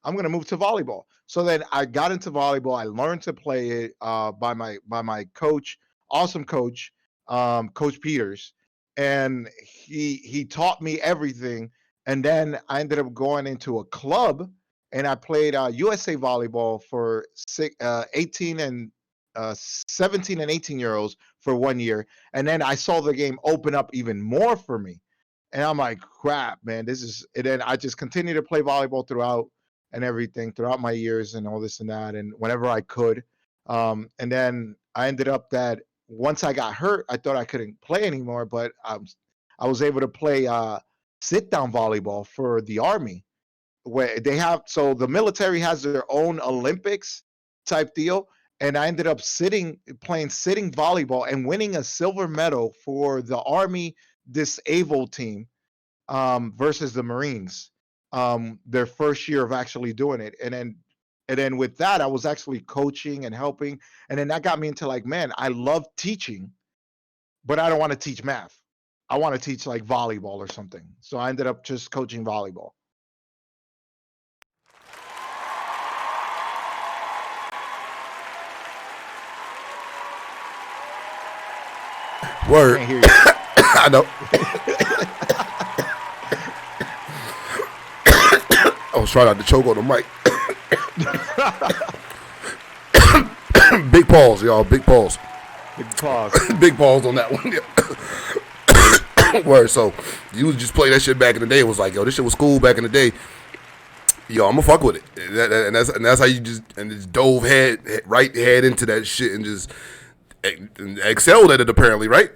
I'm gonna move to volleyball. So then I got into volleyball. I learned to play it by my coach, awesome coach, Coach Peters, and he taught me everything. And then I ended up going into a club, and I played USA volleyball for 18 and 17 and 18-year-olds for 1 year. And then I saw the game open up even more for me. And I'm like, crap, man, this is. And then I just continued to play volleyball throughout and everything throughout my years and all this and that, and whenever I could. And then I ended up that once I got hurt, I thought I couldn't play anymore, but I was able to play sit down volleyball for the Army, where they have, so the military has their own Olympics type deal. And I ended up playing sitting volleyball and winning a silver medal for the Army disabled team versus the Marines, their first year of actually doing it. And then with that, I was actually coaching and helping. And then that got me into like, man, I love teaching, but I don't want to teach math. I want to teach like volleyball or something. So I ended up just coaching volleyball. Word. Can't hear you. I know. I was trying not to choke on the mic. Big pause, y'all. Big pause. Big pause. Big pause on that one. Word. So you was just play that shit back in the day. It was like, yo, this shit was cool back in the day. Yo, I'm gonna fuck with it. And that's how you just dove head into that shit and just excelled at it apparently, right?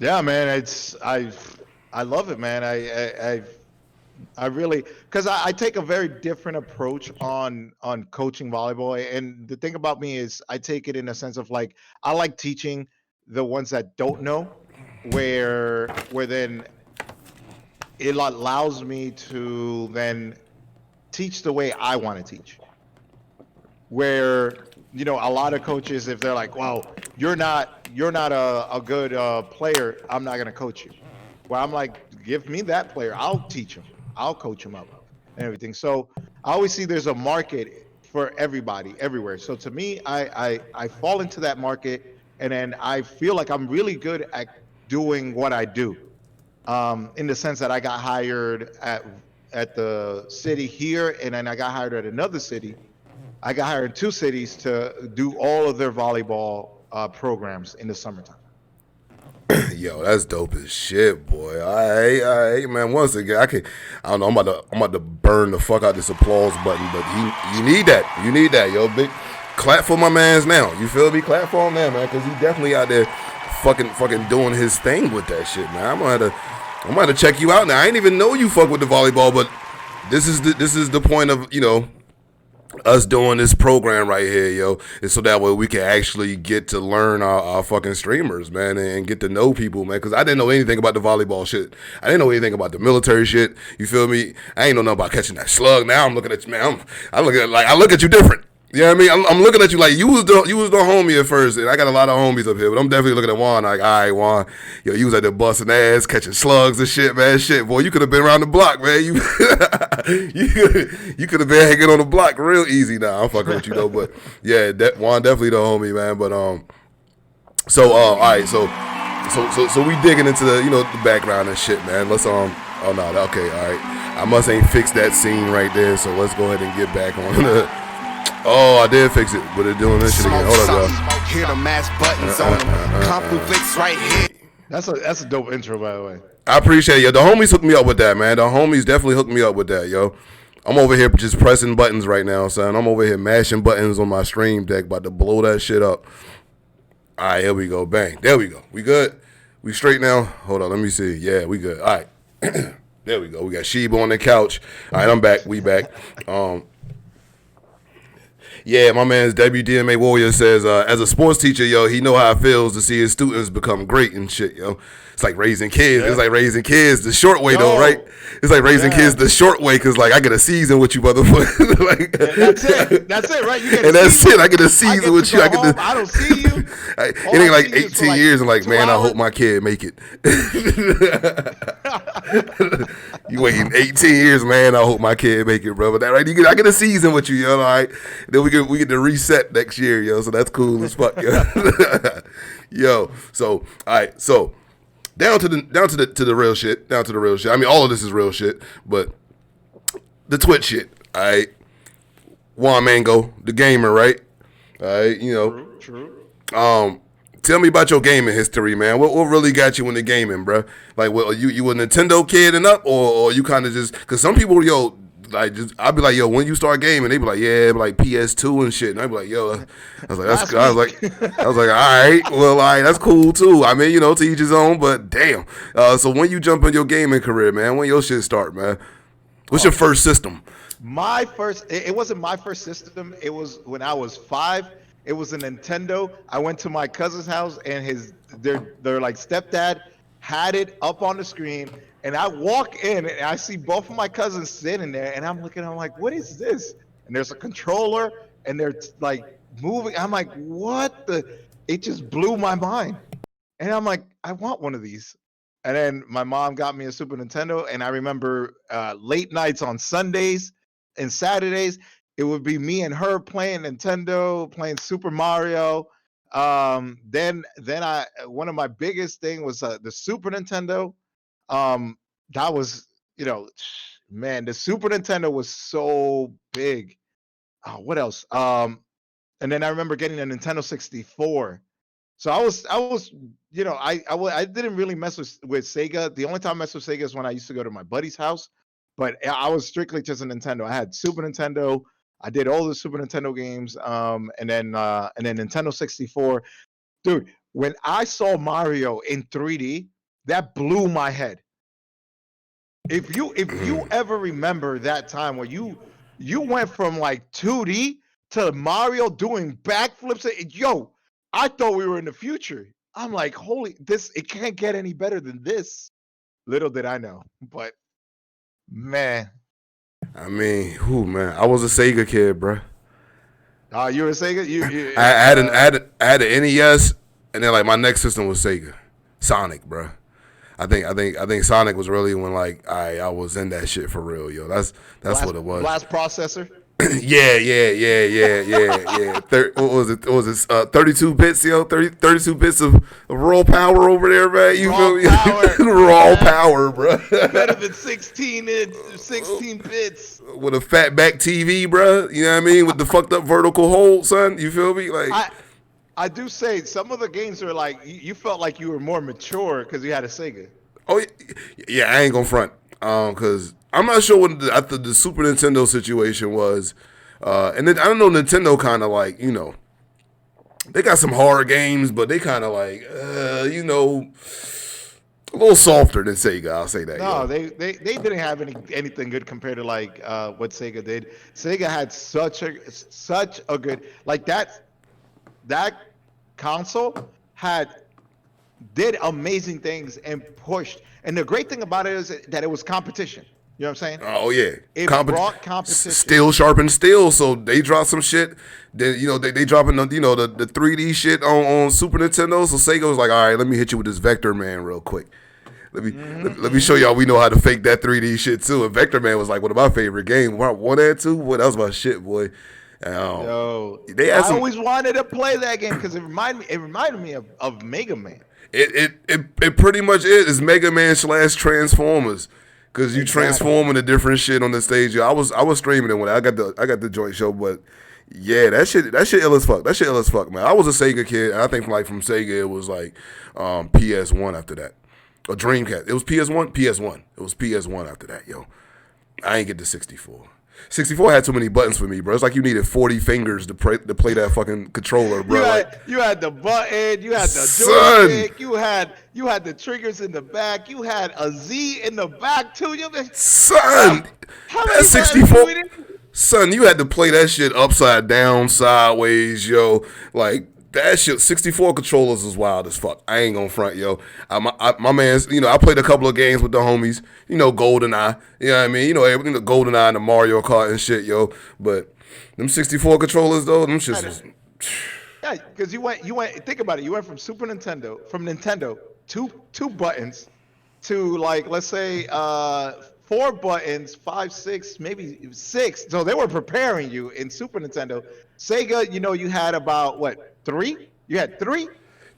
Yeah, man, I love it, man. I really, because I take a very different approach on coaching volleyball. And the thing about me is I take it in a sense of like, I like teaching the ones that don't know, where then it allows me to then teach the way I want to teach. Where, a lot of coaches, if they're like, well, you're not a good player, I'm not gonna coach you. Well, I'm like, give me that player, I'll teach him, I'll coach him up and everything. So I always see there's a market for everybody everywhere. So to me, I fall into that market, and then I feel like I'm really good at doing what I do. In the sense that I got hired at the city here, and then I got hired at another city. I got hired in 2 cities to do all of their volleyball programs in the summertime. Yo, that's dope as shit, boy. All right, man. Once again, I don't know. I'm about to burn the fuck out this applause button, but you need that, yo. Big clap for my man's now. You feel me? Clap for him now, man, because he definitely out there, fucking doing his thing with that shit, man. I'm gonna have to check you out now. I didn't even know you fuck with the volleyball, but this is the point of us doing this program right here, yo, is so that way we can actually get to learn our fucking streamers, man, and get to know people, man, because I didn't know anything about the volleyball shit. I didn't know anything about the military shit. You feel me? I ain't know nothing about catching that slug. Now I'm looking at you, man. I look at you different. You know what I mean? I'm looking at you like you was the homie at first, and I got a lot of homies up here, but I'm definitely looking at Juan like, all right, Juan, yo, you was out there busting ass, catching slugs and shit, man. Shit, boy, you could have been around the block, man. You you could have been hanging on the block real easy. Now I'm fucking with you though, but yeah, Juan definitely the homie, man. But so all right, so we digging into the the background and shit, man. Let's oh no, okay, all right. I must ain't fixed that scene right there, so let's go ahead and get back on the. Oh, I did fix it, but they're doing this shit again. Hold up, y'all. Hear the mash buttons on them. Conflicts right here. That's a dope intro, by the way. I appreciate it, yo. The homies hooked me up with that, man. The homies definitely hooked me up with that, yo. I'm over here just pressing buttons right now, son. I'm over here mashing buttons on my stream deck, about to blow that shit up. All right, here we go. Bang. There we go. We good? We straight now? Hold on. Let me see. Yeah, we good. All right. There we go. We got Sheba on the couch. All right, I'm back. We back. Yeah, my man's WDMA Warrior says, as a sports teacher, yo, he know how it feels to see his students become great and shit, yo. It's like raising kids. Yeah. It's like raising kids the short way, though, right? It's like raising kids the short way, because, like, I get a season with you, motherfucker. Like, that's it. That's it, right? You get and that's it. I get a season with you. I don't see you. It ain't like 18 years and, like, man, I hope my kid make it. You waiting 18 years, man, I hope my kid make it, bro. But that, right? I get a season with you, yo, all right? Then we get to reset next year, yo, so that's cool as fuck, yo. Yo, so, all right, so. Down to the real shit. I mean, all of this is real shit, but the Twitch shit. All right, Juan Mango, the gamer, right? All right, you know. True. Tell me about your gaming history, man. What really got you into gaming, bro? Like, what, you a Nintendo kid and up, or you kind of just, because some people, yo, like, just, I'd be like, yo, when you start gaming, they be like, yeah, like PS2 and shit, and I'd be like, yo, I was like, all right, well, all right, that's cool too. I mean, you know, to each his own, but damn. So when you jump in your gaming career, man, when your shit start, man? What's your first system? It wasn't my first system. It was when I was 5. It was a Nintendo. I went to my cousin's house, and their like stepdad had it up on the screen. And I walk in and I see both of my cousins sitting there, and I'm like, what is this? And there's a controller, and they're like moving. I'm like, what the? It just blew my mind. And I'm like, I want one of these. And then my mom got me a Super Nintendo, and I remember late nights on Sundays and Saturdays, it would be me and her playing Nintendo, playing Super Mario. Then one of my biggest thing was the Super Nintendo. That was, you know, man, the Super Nintendo was so big. What else? And then I remember getting a Nintendo 64. So I was, you know, I didn't really mess with Sega. The only time I messed with Sega is when I used to go to my buddy's house, but I was strictly just a Nintendo. I had Super Nintendo. I did all the Super Nintendo games. And then Nintendo 64. Dude, when I saw Mario in 3D, that blew my head. If you ever remember that time where you went from like 2D to Mario doing backflips, yo, I thought we were in the future. I'm like, it can't get any better than this. Little did I know, but man. I mean, man, I was a Sega kid, bro. You were a Sega? I had an NES, and then like my next system was Sega, Sonic, bro. I think Sonic was really when like I was in that shit for real, yo. That's what it was. Last processor. Yeah. What was it? 32 bits, yo. 32 bits of raw power over there, man. You feel me? Raw power, bro. Better than 16 bits. With a fat back TV, bro. You know what I mean? With the fucked up vertical hold, son. You feel me? Like I do say some of the games are like you felt like you were more mature because you had a Sega. Oh yeah, I ain't gonna front, cause I'm not sure what after the Super Nintendo situation was, and then I don't know, Nintendo kind of like, you know, they got some horror games, but they kind of like, you know, a little softer than Sega. I'll say that. No, they didn't have anything good compared to like what Sega did. Sega had such a good, like that console did amazing things and pushed. And the great thing about it is that it was competition. You know what I'm saying? Oh yeah, it brought competition. Steel sharpened steel, so they dropped some shit. Then you know they dropping the 3D shit on Super Nintendo. So Sega was like, all right, let me hit you with this Vector Man real quick. Let me show y'all we know how to fake that 3D shit too. And Vector Man was like one of my favorite games. 1 and 2, boy, that was my shit, boy. Yo, I always wanted to play that game because it reminded me of Mega Man. It pretty much is. It's Mega Man / Transformers. Cause you transform into different shit on the stage. I was streaming it when I got the joint show, but yeah, that shit ill as fuck. That shit ill as fuck, man. I was a Sega kid, and I think from Sega it was like PS1 after that. Or Dreamcast. It was PS1? PS1. It was PS1 after that, yo. I ain't get the 64. 64 had too many buttons for me, bro. It's like you needed 40 fingers to play that fucking controller, bro. You had the button, you had the Son. joystick, you had the triggers in the back, you had a Z in the back too. Son, How that many 64. buttons do we need? Son, you had to play that shit upside down, sideways, yo. Like, that shit, 64 controllers was wild as fuck. I ain't gonna front, yo. My man's, I played a couple of games with the homies, GoldenEye. You know what I mean? GoldenEye and the Mario Kart and shit, yo. But them 64 controllers, though, them shits was... Yeah, because you went. Think about it. You went from Nintendo, two buttons, to like let's say 4 buttons, 5, 6, maybe 6. So they were preparing you in Super Nintendo. Sega, you had about what 3? You had 3.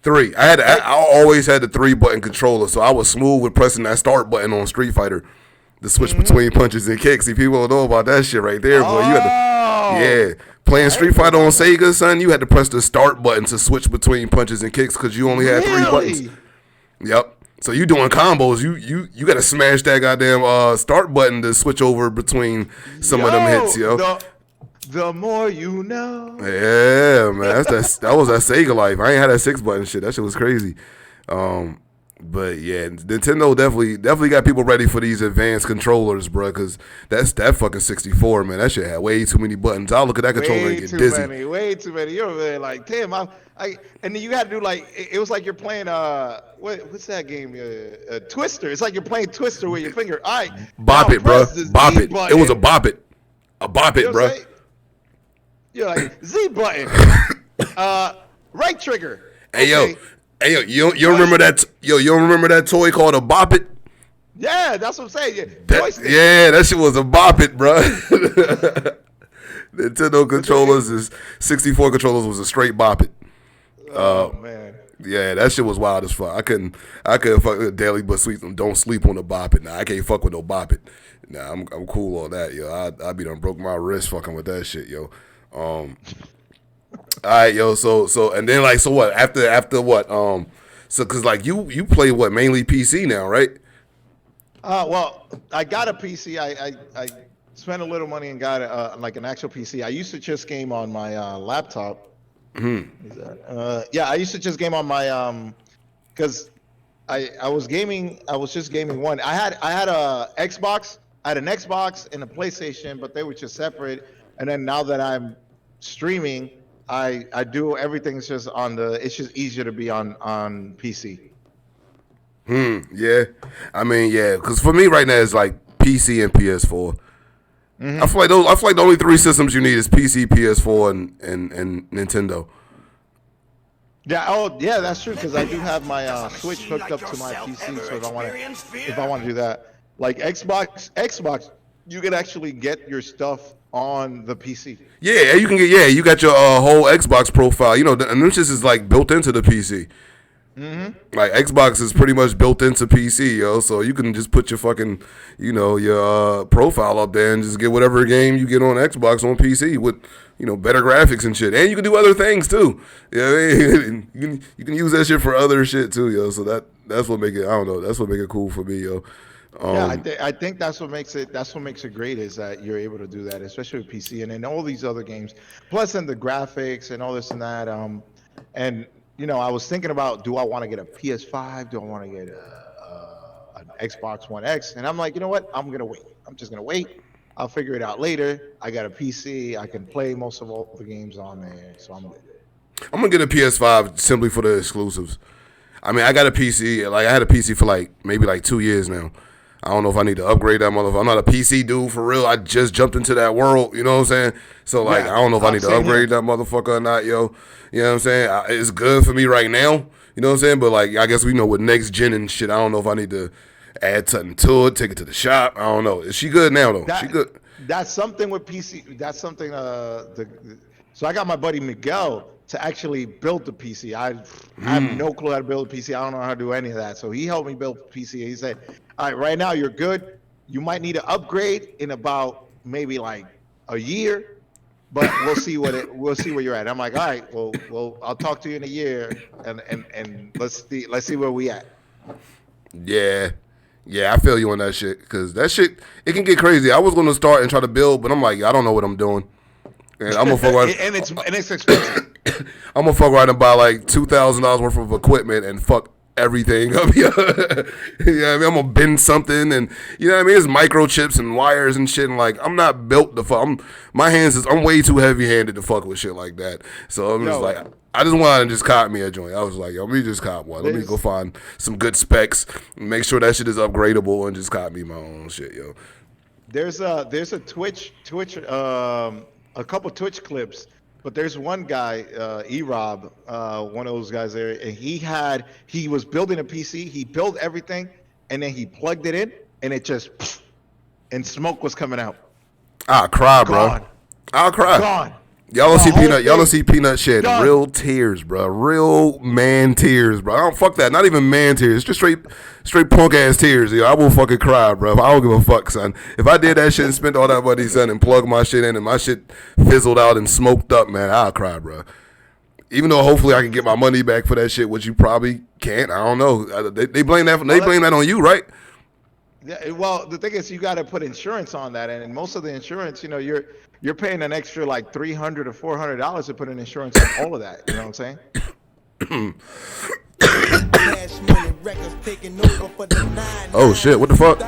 3. I always had the 3-button controller, so I was smooth with pressing that start button on Street Fighter. The switch between punches and kicks. See, people don't know about that shit right there, boy. You had to, playing Street Fighter on Sega, son. You had to press the start button to switch between punches and kicks because you only had 3 buttons. Yep. So you doing combos? You got to smash that goddamn start button to switch over between some of them hits, yo. The more you know. Yeah, man. That was that Sega life. I ain't had that 6-button shit. That shit was crazy. But yeah, Nintendo definitely got people ready for these advanced controllers, bro. Because that fucking 64, man. That shit had way too many buttons. I'll look at that controller and get dizzy. Way too many. You're really like, damn. And then you got to do like it was like you're playing what's that game? Twister. It's like you're playing Twister with your finger. All right, bop it, bro. Bop it. It was a bop it. A bop it, bro. You're like Z button. Right trigger. Hey okay. yo. Hey yo, you remember that? You don't remember that toy called a Bop It? Yeah, that's what I'm saying. That shit was a Bop It, bro. Nintendo controllers 64 controllers was a straight Bop It. Oh man. Yeah, that shit was wild as fuck. I couldn't fuck with daily, but don't sleep on the Bop It. Nah, I can't fuck with no Bop It. Nah, I'm cool on that, yo. I be done broke my wrist fucking with that shit, yo. All right, yo. So and then so what? After what? So cause like you play what mainly PC now, right? Well, I got a PC. I spent a little money and got like an actual PC. I used to just game on my laptop. Yeah, I used to just game on my because I was gaming. I was just gaming one. I had a Xbox. I had an Xbox and a PlayStation, but they were just separate. And then now that I'm streaming, I do everything. It's just it's just easier to be on PC. Yeah. I mean, yeah, because for me right now it's like PC and PS4. I feel like the only 3 systems you need is PC, PS4, and Nintendo. Yeah. Oh, yeah. That's true. Because I do have my Switch hooked up to my PC. So if I want to do that, like Xbox, you can actually get your stuff on the PC. Yeah, you can get. Yeah, you got your whole Xbox profile. And this is like built into the PC. Like Xbox is pretty much built into PC, yo. So you can just put your fucking, your profile up there and just get whatever game you get on Xbox on PC with, better graphics and shit. And you can do other things too. Yeah, you can use that shit for other shit too, yo. So that's what make it. I don't know. That's what make it cool for me, yo. I think that's what makes it great is that you're able to do that, especially with PC and then all these other games. Plus, in the graphics and all this and that. And I was thinking about, do I want to get a PS5? Do I want to get an Xbox One X? And I'm like, you know what? I'm gonna wait. I'm just gonna wait. I'll figure it out later. I got a PC. I can play most of all the games on there, so I'm good. I'm gonna get a PS5 simply for the exclusives. I mean, I got a PC. Like I had a PC for maybe 2 years now. I don't know if I need to upgrade that motherfucker. I'm not a PC dude for real. I just jumped into that world. You know what I'm saying? So I don't know if I need to upgrade that motherfucker or not, yo. You know what I'm saying? It's good for me right now. You know what I'm saying? But I guess with next gen and shit, I don't know if I need to add something to it, take it to the shop. I don't know. Is she good now though? She good. That's something with PC. That's something. So I got my buddy Miguel to actually build the PC. I have no clue how to build a PC. I don't know how to do any of that. So he helped me build the PC. He said, all right, right now you're good. You might need to upgrade in about maybe a year, but we'll see where you're at. I'm like, all right, well, I'll talk to you in a year and let's see where we at. Yeah. Yeah, I feel you on that shit because that shit it can get crazy. I was gonna start and try to build, but I'm like, I don't know what I'm doing, and I'm gonna fuck around. and it's expensive. I'm gonna fuck around and buy like $2,000 worth of equipment and fuck everything up here. You know what I mean? I'm gonna bend something and you know what I mean? It's microchips and wires and shit. And like, I'm not built to fuck. I'm way too heavy handed to fuck with shit like that. So I'm just like, I just wanted to just cop me a joint. I was like, yo, let me just cop one. Let me go find some good specs, make sure that shit is upgradable, and just cop me my own shit, yo. There's a Twitch a couple Twitch clips, but there's one guy, E-Rob, one of those guys there, and he was building a PC, he built everything, and then he plugged it in, and it just and smoke was coming out. I'll cry, bro. Gone. I'll cry. Gone. Y'all don't The see whole Peanut. Y'all don't thing see Peanut shed done. real tears, bro. Real man tears, bro. I don't fuck that. Not even man tears. Just straight punk ass tears. Yo, I will fucking cry, bro. I don't give a fuck, son. If I did that shit and spent all that money, son, and plugged my shit in and my shit fizzled out and smoked up, man, I'll cry, bro. Even though hopefully I can get my money back for that shit, which you probably can't. I don't know. They blame that. They blame that on you, right? Yeah, well, the thing is, you got to put insurance on that, and most of the insurance, you're paying an extra like $300 or $400 to put an insurance on all of that. You know what I'm saying? Oh shit! What the fuck?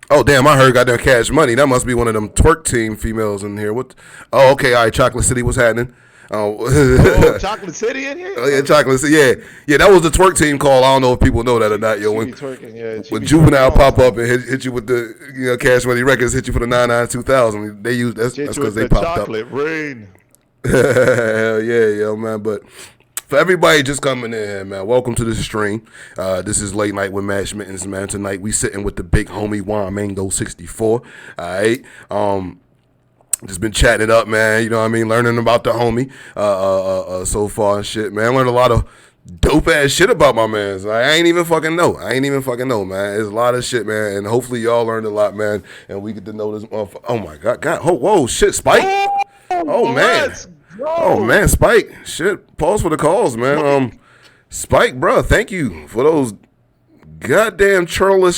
Oh damn! I heard goddamn Cash Money. That must be one of them twerk team females in here. What? Oh okay. All right. Chocolate City. What's happening? Oh, Chocolate City in here? Oh yeah, Chocolate City. Yeah. That was the twerk team call. I don't know if people know that or not. Yo, She when be twerking, yeah, she when be Juvenile twerking pop all up and hit you with the Cash Money Records, hit you for the 99 2000. They use that's Hit you because with they the popped chocolate rain. up. Hell yeah, yo man. But for everybody just coming in, man, welcome to the stream. This is Late Night with Mittens, man. Tonight we sitting with the big homie JUANMANGO64. All right. Just been chatting it up, man. You know what I mean? Learning about the homie so far and shit, man. Learned a lot of dope ass shit about my man. I ain't even fucking know, man. There's a lot of shit, man. And hopefully y'all learned a lot, man. And we get to know this motherfucker. Oh my God. Whoa, shit, Spike. Oh man. Let's go. Oh man, Spike. Shit. Pause for the calls, man. Spike, bro, thank you for those goddamn churlish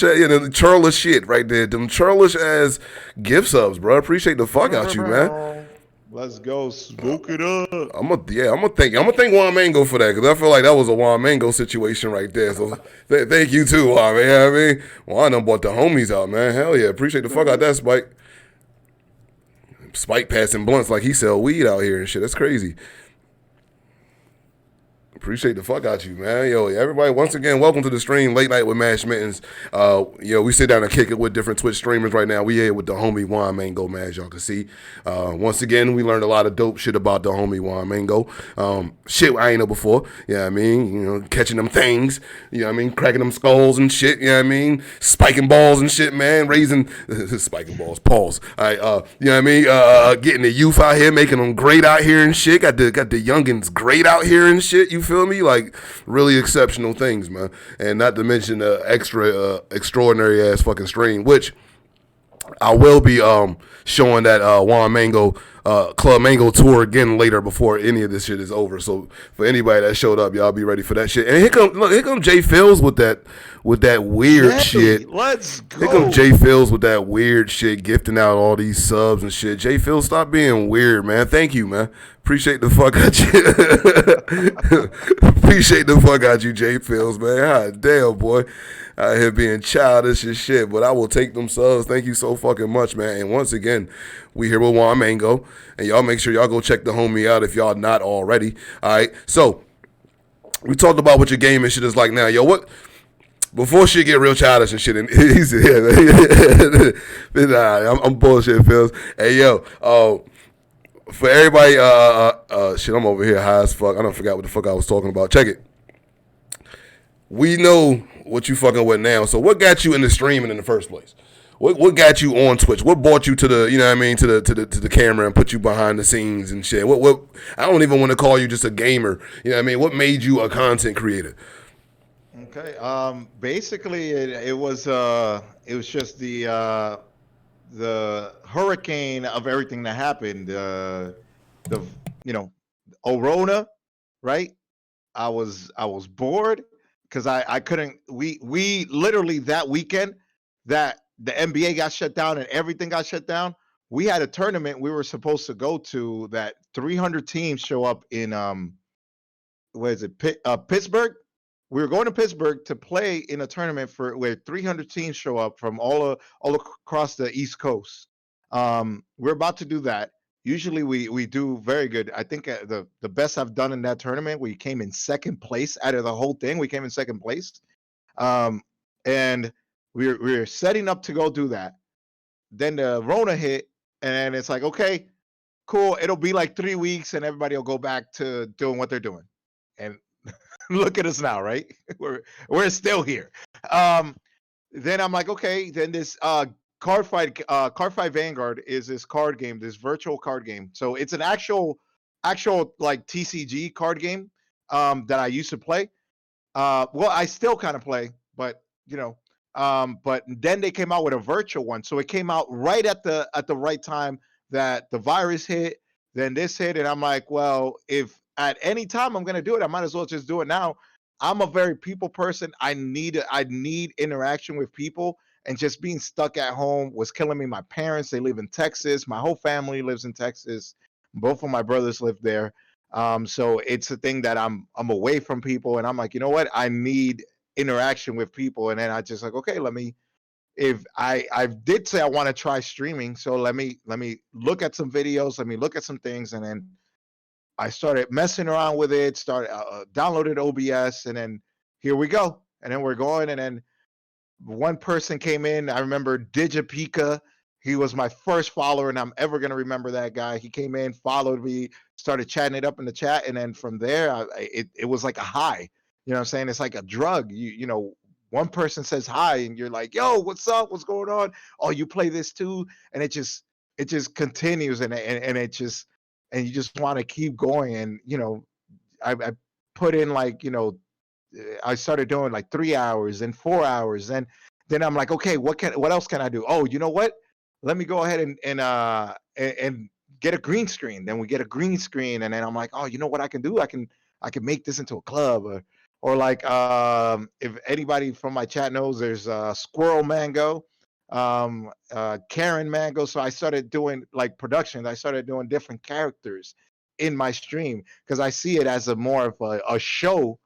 shit right there. Them churlish ass gift subs, bro. Appreciate the fuck out you, man. Let's go smoke it up. I'm gonna thank Juan Mango for that because I feel like that was a Juan Mango situation right there. So thank you too, Juan. Man. You know what I mean? Juan done bought the homies out, man. Hell yeah, appreciate the fuck out that, Spike. Spike passing blunts like he sell weed out here and shit. That's crazy. Appreciate the fuck out you, man. Yo, everybody, once again, welcome to the stream, Late Night with Mittens. We sit down and kick it with different Twitch streamers right now. We here with the homie Juan Mango, man, as y'all can see. Once again, we learned a lot of dope shit about the homie Juan Mango. Shit I ain't know before. You know what I mean? Catching them things. You know what I mean? Cracking them skulls and shit. You know what I mean? Spiking balls and shit, man. Raising spiking balls. Pause. All right. You know what I mean? Getting the youth out here, making them great out here and shit. Got the youngins great out here and shit. You feel me? Like really exceptional things, man. And not to mention the extraordinary ass fucking stream, which I will be showing that Juan Mango Club Mango tour again later before any of this shit is over. So for anybody that showed up, y'all be ready for that shit. And here come Jay Fields with that weird shit. Let's go. Here come Jay Fields with that weird shit, gifting out all these subs and shit. Jay Fields, stop being weird, man. Thank you, man. Appreciate the fuck out you. Appreciate the fuck out you, Jay Fields, man. God damn, boy. Out here being childish and shit, but I will take them subs. Thank you so fucking much, man. And once again, we here with Juan Mango, and y'all make sure y'all go check the homie out if y'all not already. All right, so we talked about what your game and shit is like now. Yo, what? Before shit get real childish and shit, and he's here. I'm bullshit, Phils. Hey, yo, for everybody, shit, I'm over here high as fuck. I don't forgot what the fuck I was talking about. Check it. We know what you fucking with now. So what got you into streaming in the first place? What got you on Twitch? What brought you to the, you know what I mean, to the camera and put you behind the scenes and shit? What I don't even want to call you just a gamer. You know what I mean? What made you a content creator? Okay. Basically, it was just the hurricane of everything that happened. Orona, right? I was bored because I couldn't. We literally that weekend that the NBA got shut down and everything got shut down. We had a tournament we were supposed to go to that 300 teams show up in where is it Pittsburgh. We were going to Pittsburgh to play in a tournament for where 300 teams show up from all across the East Coast. We're about to do that. Usually we do very good. I think the best I've done in that tournament, we came in second place out of the whole thing. We came in second place, and we're setting up to go do that. Then the Rona hit, and it's like, okay, cool. It'll be like 3 weeks, and everybody will go back to doing what they're doing. And look at us now, right? We're still here. Um, then I'm like, okay. Then this card fight Vanguard is this card game, this virtual card game. So it's an actual like TCG card game that I used to play. Well, I still kind of play, but but then they came out with a virtual one. So it came out right at the right time that the virus hit, then this hit, and I'm like, well, if at any time I'm gonna do it, I might as well just do it now. I'm a very people person. I need interaction with people, and just being stuck at home was killing me. My parents, they live in Texas. My whole family lives in Texas. Both of my brothers live there. So it's a thing that I'm away from people, and I'm like, you know what? I need interaction with people, and then I just like, okay, let me. If I did say I want to try streaming, so let me look at some videos, let me look at some things, and then I started messing around with it, started downloaded OBS, and then here we go, and then we're going, and then one person came in. I remember Digipika. He was my first follower, and I'm ever gonna remember that guy. He came in, followed me, started chatting it up in the chat, and then from there, it was like a high. You know what I'm saying? It's like a drug. One person says hi, and you're like, "Yo, what's up? What's going on? Oh, you play this too?" And it just continues, and it just and you just want to keep going. And I put in like I started doing like 3 hours and 4 hours, and then I'm like, okay, what else can I do? Oh, you know what? Let me go ahead and get a green screen. Then we get a green screen, and then I'm like, oh, you know what I can do? I can make this into a club, or like if anybody from my chat knows, there's Squirrel Mango, Karen Mango. So I started doing like production. I started doing different characters in my stream because I see it as a more of a show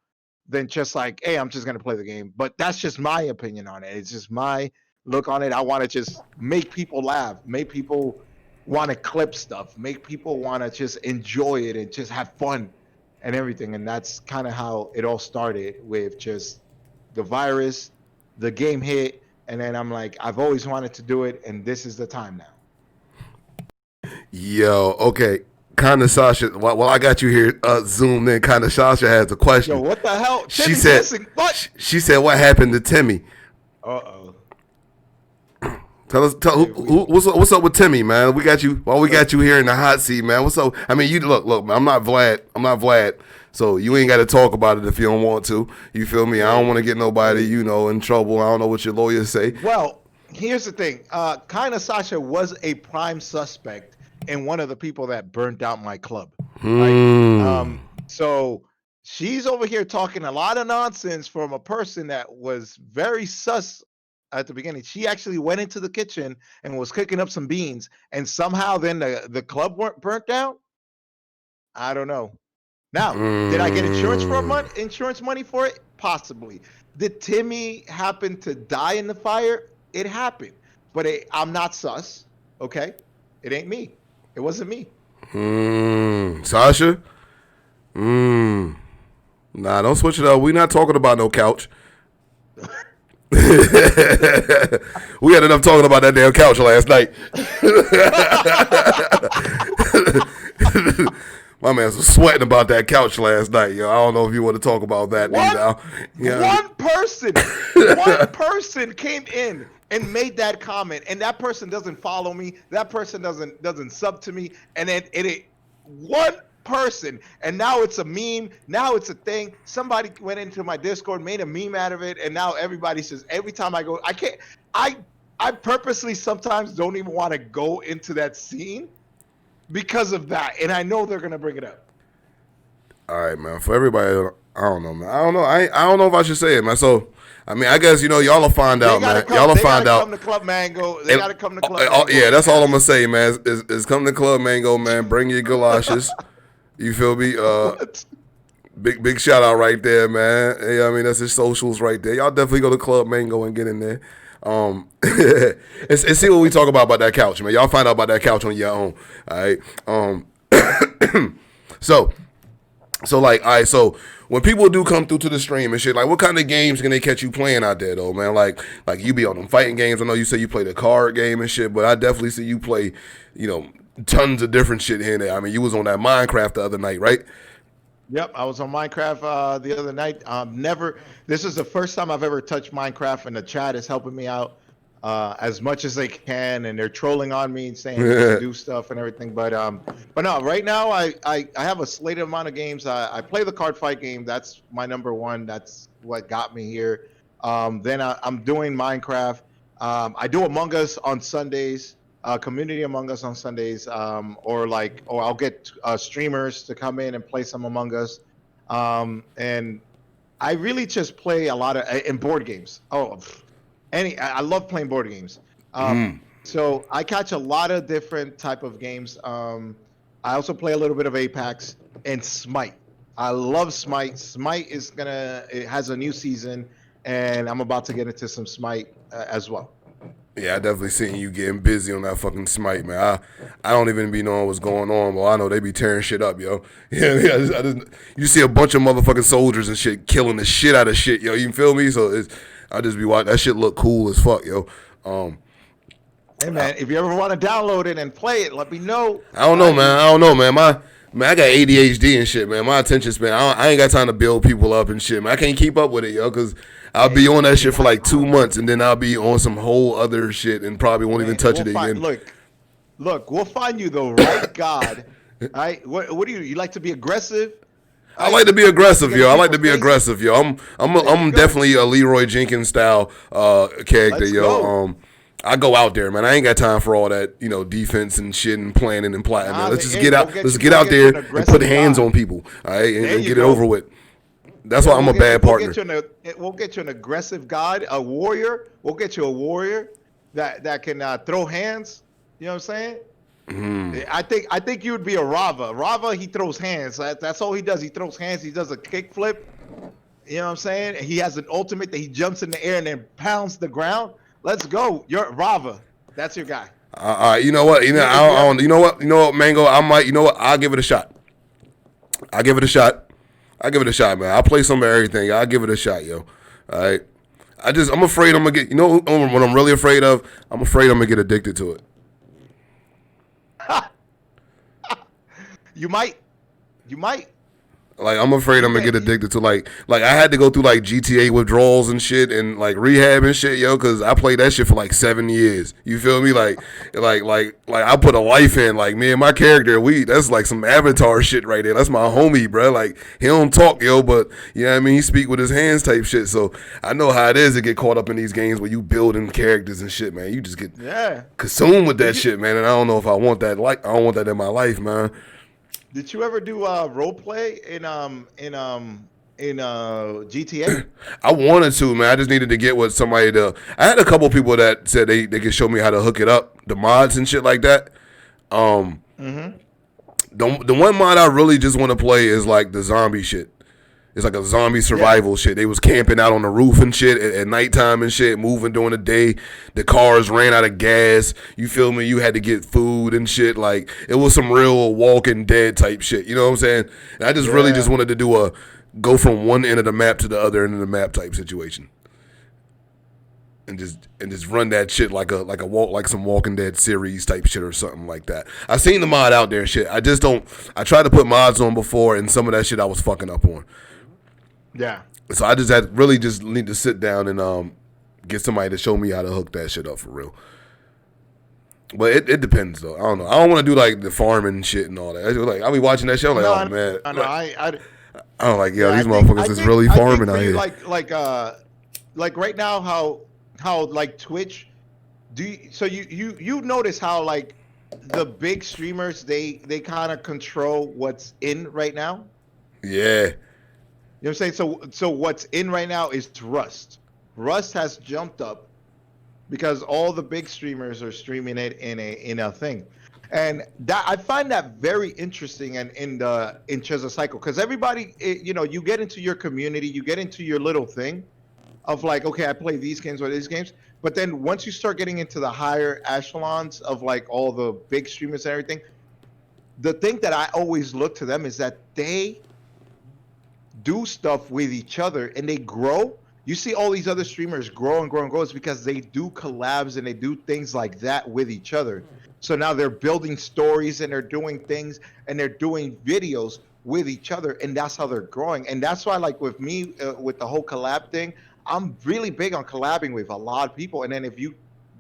than just like, hey, I'm just gonna play the game. But that's just my opinion on it. It's just my look on it. I want to just make people laugh, make people want to clip stuff, make people want to just enjoy it and just have fun and everything. And that's kind of how it all started, with just the virus, the game hit, and then I'm like, I've always wanted to do it, and this is the time now. Yo, okay. Kinda Sasha, while I got you here zoomed in, Kinda Sasha has a question. Yo, what the hell? She said, what? she said, what happened to Timmy? Uh-oh. Tell us, what's up with Timmy, man? We got you. Well, we got you here in the hot seat, man. What's up? I mean, you look. I'm not Vlad. So you ain't got to talk about it if you don't want to. You feel me? I don't want to get nobody, in trouble. I don't know what your lawyers say. Well, here's the thing. Kinda Sasha was a prime suspect and one of the people that burnt out my club. Right? So she's over here talking a lot of nonsense from a person that was very sus at the beginning. She actually went into the kitchen and was cooking up some beans, and somehow then the club weren't burnt down. I don't know. Now, did I get insurance money for it? Possibly. Did Timmy happen to die in the fire? It happened, but I'm not sus. Okay, it ain't me. It wasn't me. Sasha? Nah, don't switch it up. We're not talking about no couch. We had enough talking about that damn couch last night. My man was sweating about that couch last night, yo. I don't know if you want to talk about that now. One person came in and made that comment, and that person doesn't follow me. That person doesn't sub to me, and then one person, and now it's a meme. Now it's a thing. Somebody went into my Discord, made a meme out of it, and now everybody says every time I go, I can't. I purposely sometimes don't even want to go into that scene because of that, and I know they're gonna bring it up. All right, man. For everybody I don't know, man. I don't know. I don't know if I should say it, man. So, I mean, I guess y'all will find out, man. Y'all will find out. Come to Club Mango. They gotta come to Club Mango. Yeah, that's all I'm gonna say, man. Is come to Club Mango, man. Bring your galoshes. You feel me? Big shout out right there, man. Yeah, I mean that's his socials right there. Y'all definitely go to Club Mango and get in there. And see what we talk about that couch, man. Y'all find out about that couch on your own. All right. So like, all right. So when people do come through to the stream and shit, like, what kind of games can they catch you playing out there, though, man? Like you be on them fighting games. I know you say you play the card game and shit, but I definitely see you play, tons of different shit here and there. I mean, you was on that Minecraft the other night, right? Yep, I was on Minecraft the other night. This is the first time I've ever touched Minecraft, and the chat is helping me out as much as they can, and they're trolling on me and saying to do stuff and everything. But no, right now I have a slated amount of games. I play the card fight game. That's my number one. That's what got me here. Then I'm doing Minecraft. I do Among Us on Sundays. Community Among Us on Sundays, or I'll get streamers to come in and play some Among Us, and I really just play a lot of in board games. I love playing board games. So I catch a lot of different type of games. I also play a little bit of Apex and Smite. I love Smite. Smite it has a new season, and I'm about to get into some Smite as well. Yeah, I definitely seen you getting busy on that fucking Smite, man. I don't even be knowing what's going on, but I know they be tearing shit up, yo. Yeah, you see a bunch of motherfucking soldiers and shit killing the shit out of shit, yo. You feel me? So I just be watching that shit. Look cool as fuck, yo. Hey man, if you ever want to download it and play it, let me know. I don't know, man. I got ADHD and shit, man. My attention span, I ain't got time to build people up and shit, man. I can't keep up with it, yo, because I'll be on that shit for like 2 months, and then I'll be on some whole other shit and probably won't even touch it again. Look, we'll find you the right god. All right, what do you like to be aggressive? I like to be aggressive, yo. I'm definitely a Leroy Jenkins style character, yo. I go out there, man. I ain't got time for all that, defense and shit and planning and plotting. Man. Let's just get out. Let's get out there and put hands on people, all right, and get it over with. That's why I'm a bad partner. We'll get you an aggressive god, a warrior. We'll get you a warrior that can throw hands. You know what I'm saying? I think you would be a Rava. Rava, he throws hands. That's all he does. He throws hands. He does a kick flip. You know what I'm saying? He has an ultimate that he jumps in the air and then pounds the ground. Let's go. You're Rava. That's your guy. All right. You know what? You know what, Mango? I might. You know what? I'll give it a shot. I'll give it a shot, man. I'll play some of everything. I'll give it a shot, yo. All right. I'm afraid I'm gonna get. You know what I'm really afraid of? I'm afraid I'm gonna get addicted to it. You might. Like, I'm afraid I'm gonna get addicted to like I had to go through like GTA withdrawals and shit and like rehab and shit, yo, because I played that shit for like 7 years. You feel me? Like I put a life in. Like, me and my character, that's like some Avatar shit right there. That's my homie, bro. Like, he don't talk, yo, but you know what I mean? He speak with his hands type shit. So I know how it is to get caught up in these games where you building characters and shit, man. You just get consumed with that shit, man. And I don't know if I want that. I don't want that in my life, man. Did you ever do role play in GTA? I wanted to, man. I just needed to get with somebody to. I had a couple people that said they could show me how to hook it up, the mods and shit like that. The one mod I really just want to play is like the zombie shit. It's like a zombie survival shit. They was camping out on the roof and shit at nighttime and shit, moving during the day. The cars ran out of gas. You feel me? You had to get food and shit. Like, it was some real Walking Dead type shit. You know what I'm saying? And I just really just wanted to do go from one end of the map to the other end of the map type situation. And just run that shit like some Walking Dead series type shit or something like that. I seen the mod out there and shit. I tried to put mods on before, and some of that shit I was fucking up on. Yeah. So I just need to sit down and get somebody to show me how to hook that shit up for real. But it depends though. I don't know. I don't want to do like the farming shit and all that. Like, I'll be watching that show like, man. I don't like, yo, these motherfuckers is really farming out here. Like right now, how like Twitch, you notice how like the big streamers they kind of control what's in right now. Yeah. You know what I'm saying? So what's in right now is Rust. Rust has jumped up because all the big streamers are streaming it in a thing, and that I find that very interesting. And in Chess Cycle, because everybody, you get into your community, you get into your little thing of like, okay, I play these games or these games, but then once you start getting into the higher echelons of like all the big streamers and everything, the thing that I always look to them is that they do stuff with each other and they grow. You see all these other streamers grow and grow and grow. It's because they do collabs and they do things like that with each other. So now they're building stories and they're doing things and they're doing videos with each other, and that's how they're growing. And that's why, like with me, with the whole collab thing, I'm really big on collabing with a lot of people. And then if you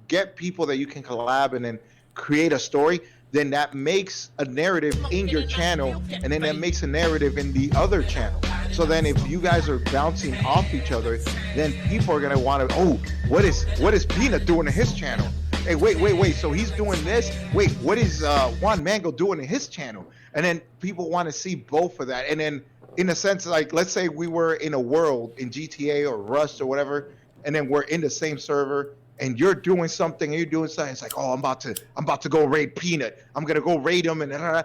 get people that you can collab and then create a story, then that makes a narrative in your channel, and then that makes a narrative in the other channel. So then if you guys are bouncing off each other, then people are gonna want to, oh, what is Peanut doing in his channel? Hey, wait. So he's doing this. Wait, what is Juan Mango doing in his channel? And then people want to see both of that. And then in a sense, like let's say we were in a world in GTA or Rust or whatever, and then we're in the same server and you're doing something and you're doing something, it's like, oh, I'm about to go raid Peanut. I'm gonna go raid him, and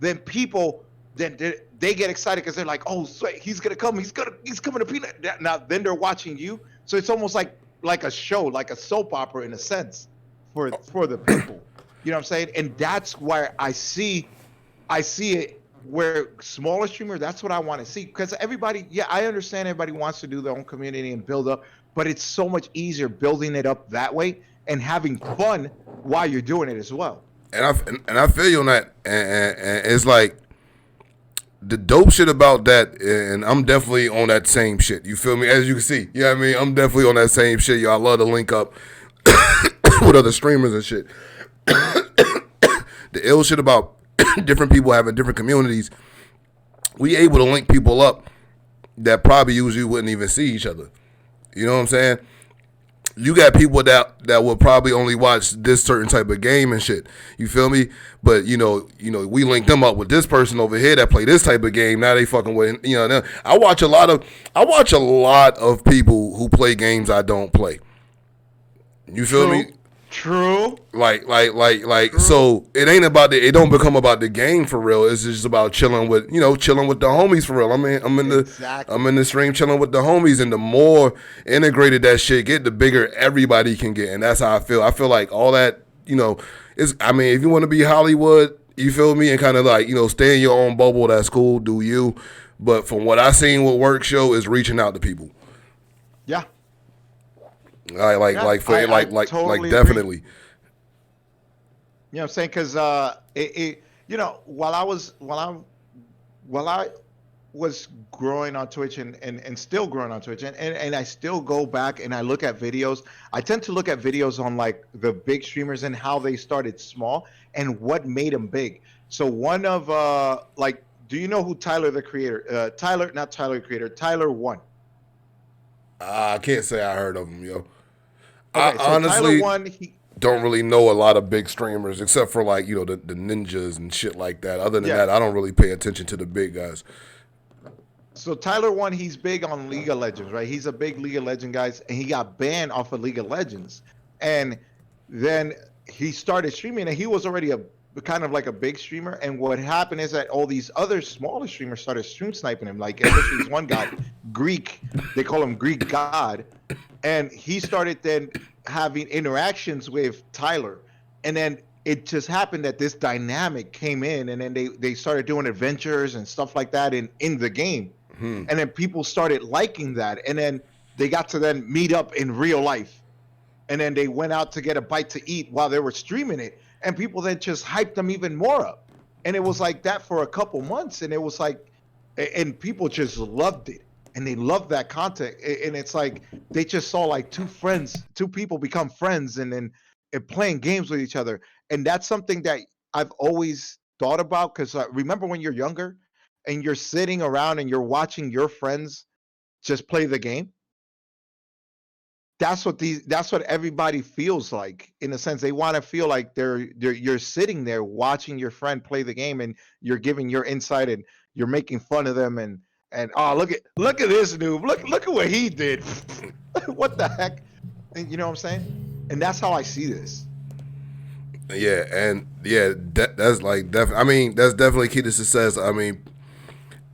then people then they get excited because they're like, oh, sweet, he's gonna come, he's coming to Peanut. Now then they're watching you, so it's almost like a show, like a soap opera in a sense for the people. You know what I'm saying? And that's why I see it where smaller streamer, that's what I want to see, because everybody, yeah, I understand everybody wants to do their own community and build up, but it's so much easier building it up that way and having fun while you're doing it as well. And I feel you on that, and it's like the dope shit about that, and I'm definitely on that same shit. You feel me? As you can see, you know what I mean? I'm definitely on that same shit. Yo, I love to link up with other streamers and shit. The ill shit about different people having different communities, we able to link people up that probably usually wouldn't even see each other. You know what I'm saying? You got people that will probably only watch this certain type of game and shit. You feel me? But we link them up with this person over here that play this type of game. Now they fucking with I watch a lot of people who play games I don't play. You feel me? True. Like, so it ain't about it don't become about the game for real. It's just about chilling with the homies for real. I'm in the stream chilling with the homies, and the more integrated that shit get, the bigger everybody can get. And that's how I feel. I feel like all that, is, I mean, if you want to be Hollywood, you feel me, and kind of like, stay in your own bubble, that's cool, do you. But from what I seen with Work Show is reaching out to people. Yeah. Like totally definitely. agree. You know what I'm saying? Because while I was growing on Twitch and still growing on Twitch, and I still go back and I look at videos. I tend to look at videos on like the big streamers and how they started small and what made them big. So one of do you know who Tyler the creator? Not Tyler the creator. Tyler One. I can't say I heard of him, yo. Okay, so honestly Tyler One, don't really know a lot of big streamers except for like the ninjas and shit like that. Other than that, I don't really pay attention to the big guys. So Tyler One, he's big on League of Legends, right? He's a big League of Legends guys, and he got banned off of League of Legends, and then he started streaming, and he was already a kind of like a big streamer. And what happened is that all these other smaller streamers started stream sniping him, like especially this one guy, Greek. They call him Greek God, and he started then having interactions with Tyler, and then it just happened that this dynamic came in, and then they started doing adventures and stuff like that in the game. And then people started liking that, and then they got to then meet up in real life, and then they went out to get a bite to eat while they were streaming it, and people then just hyped them even more up, and it was like that for a couple months, and it was like, and people just loved it, and they loved that content, and it's like they just saw like two people become friends, and then playing games with each other. And that's something that I've always thought about, because remember when you're younger and you're sitting around and you're watching your friends just play the game. That's what everybody feels like, in a sense. They want to feel like you're sitting there watching your friend play the game, and you're giving your insight and you're making fun of them, and And look at this noob. Look at what he did. What the heck? And you know what I'm saying? And that's how I see this. Yeah, and yeah, that's like definitely. I mean, that's definitely key to success. I mean,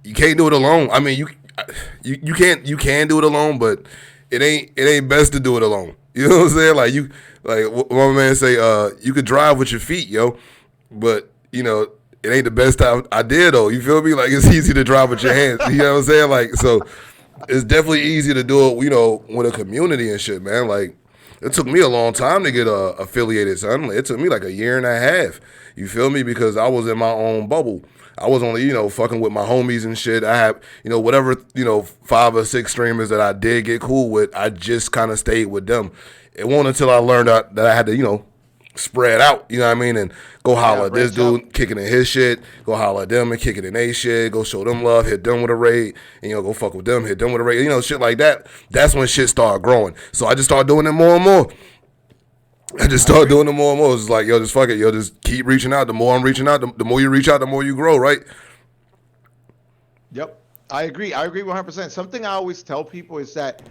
you can't do it alone. I mean, you can do it alone, but it ain't best to do it alone. You know what I'm saying? Like what my man say, you could drive with your feet, yo, but you know it ain't the best idea though. You feel me? Like it's easy to drive with your hands. You know what I'm saying? Like so, it's definitely easy to do it. You know, with a community and shit, man. Like it took me a long time to get affiliated, son. It took me like a year and a half. You feel me? Because I was in my own bubble. I was only, you know, fucking with my homies and shit. I have, you know, whatever, you know, 5 or 6 streamers that I did get cool with, I just kind of stayed with them. It wasn't until I learned that I had to, you know, spread out, you know what I mean? And go holler at this dude, kicking in his shit, go holler at them and kicking in their shit, go show them love, hit them with a raid, and, you know, go fuck with them, hit them with a raid, you know, shit like that. That's when shit started growing. So I just started doing it more and more. I just started doing it more and more. It's like, yo, just fuck it. Yo, just keep reaching out. The more I'm reaching out, the more you reach out, the more you grow, right? Yep. I agree 100%. Something I always tell people is that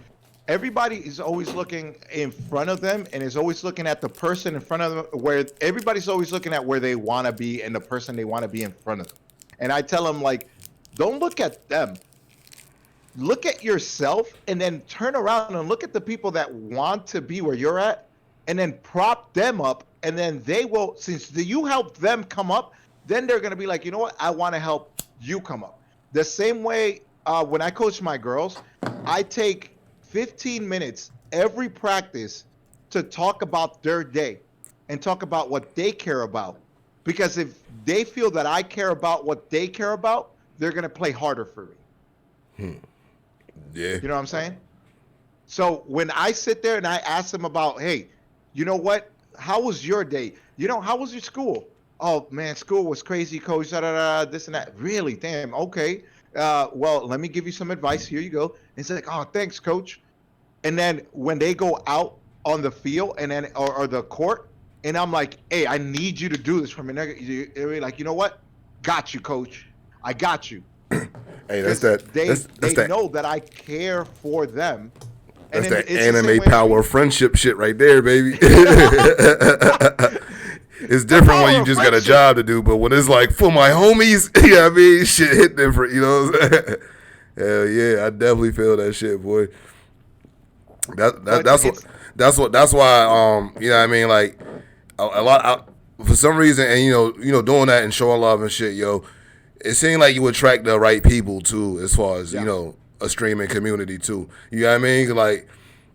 everybody is always looking in front of them and is always looking at the person in front of them, where everybody's always looking at where they want to be and the person they want to be in front of them. And I tell them, like, don't look at them. Look at yourself and then turn around and look at the people that want to be where you're at, and then prop them up, and then they will, since you help them come up, then they're going to be like, you know what, I want to help you come up. The same way when I coach my girls, I take 15 minutes every practice to talk about their day and talk about what they care about. Because if they feel that I care about what they care about, they're going to play harder for me. Yeah. You know what I'm saying? So when I sit there and I ask them about, hey, you know what? How was your day? You know, how was your school? Oh, man, school was crazy, coach, this and that. Really? Damn, okay. Well, let me give you some advice. Here you go. And it's like, oh, thanks, coach. And then when they go out on the field and then or the court, and I'm like, hey, I need you to do this for me. They're like, you know what? Got you, coach. I got you. Hey, that's that. They know that I care for them. That's that anime power friendship shit right there, baby. It's different when you just got a job to do, but when it's like for my homies, you know what I mean? Shit hit different, you know what I'm saying? Hell yeah, I definitely feel that shit, boy. That's why you know what I mean, like a lot for some reason, and you know doing that and showing love and shit, yo, it seemed like you attract the right people too, as far as you know, a streaming community too. You know what I mean? Like,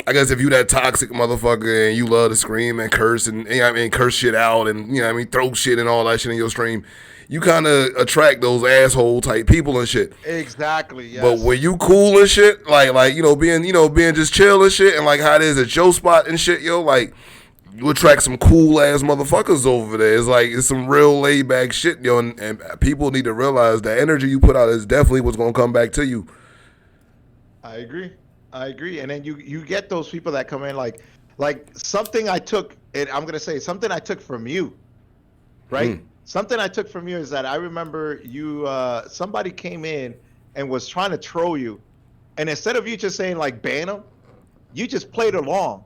I guess if you that toxic motherfucker and you love to scream and curse and you know what I mean, curse shit out and you know what I mean, throw shit and all that shit in your stream, you kind of attract those asshole type people and shit. Exactly. Yes. But when you cool and shit, like you know being just chill and shit, and like how it is at your spot and shit, yo, like you attract some cool ass motherfuckers over there. It's like it's some real laid back shit, yo, and people need to realize the energy you put out is definitely what's gonna come back to you. I agree. And then you get those people that come in like something I took, and I'm gonna say something I took from you, right? Something I took from you is that I remember you somebody came in and was trying to troll you, and instead of you just saying like ban them, you just played along.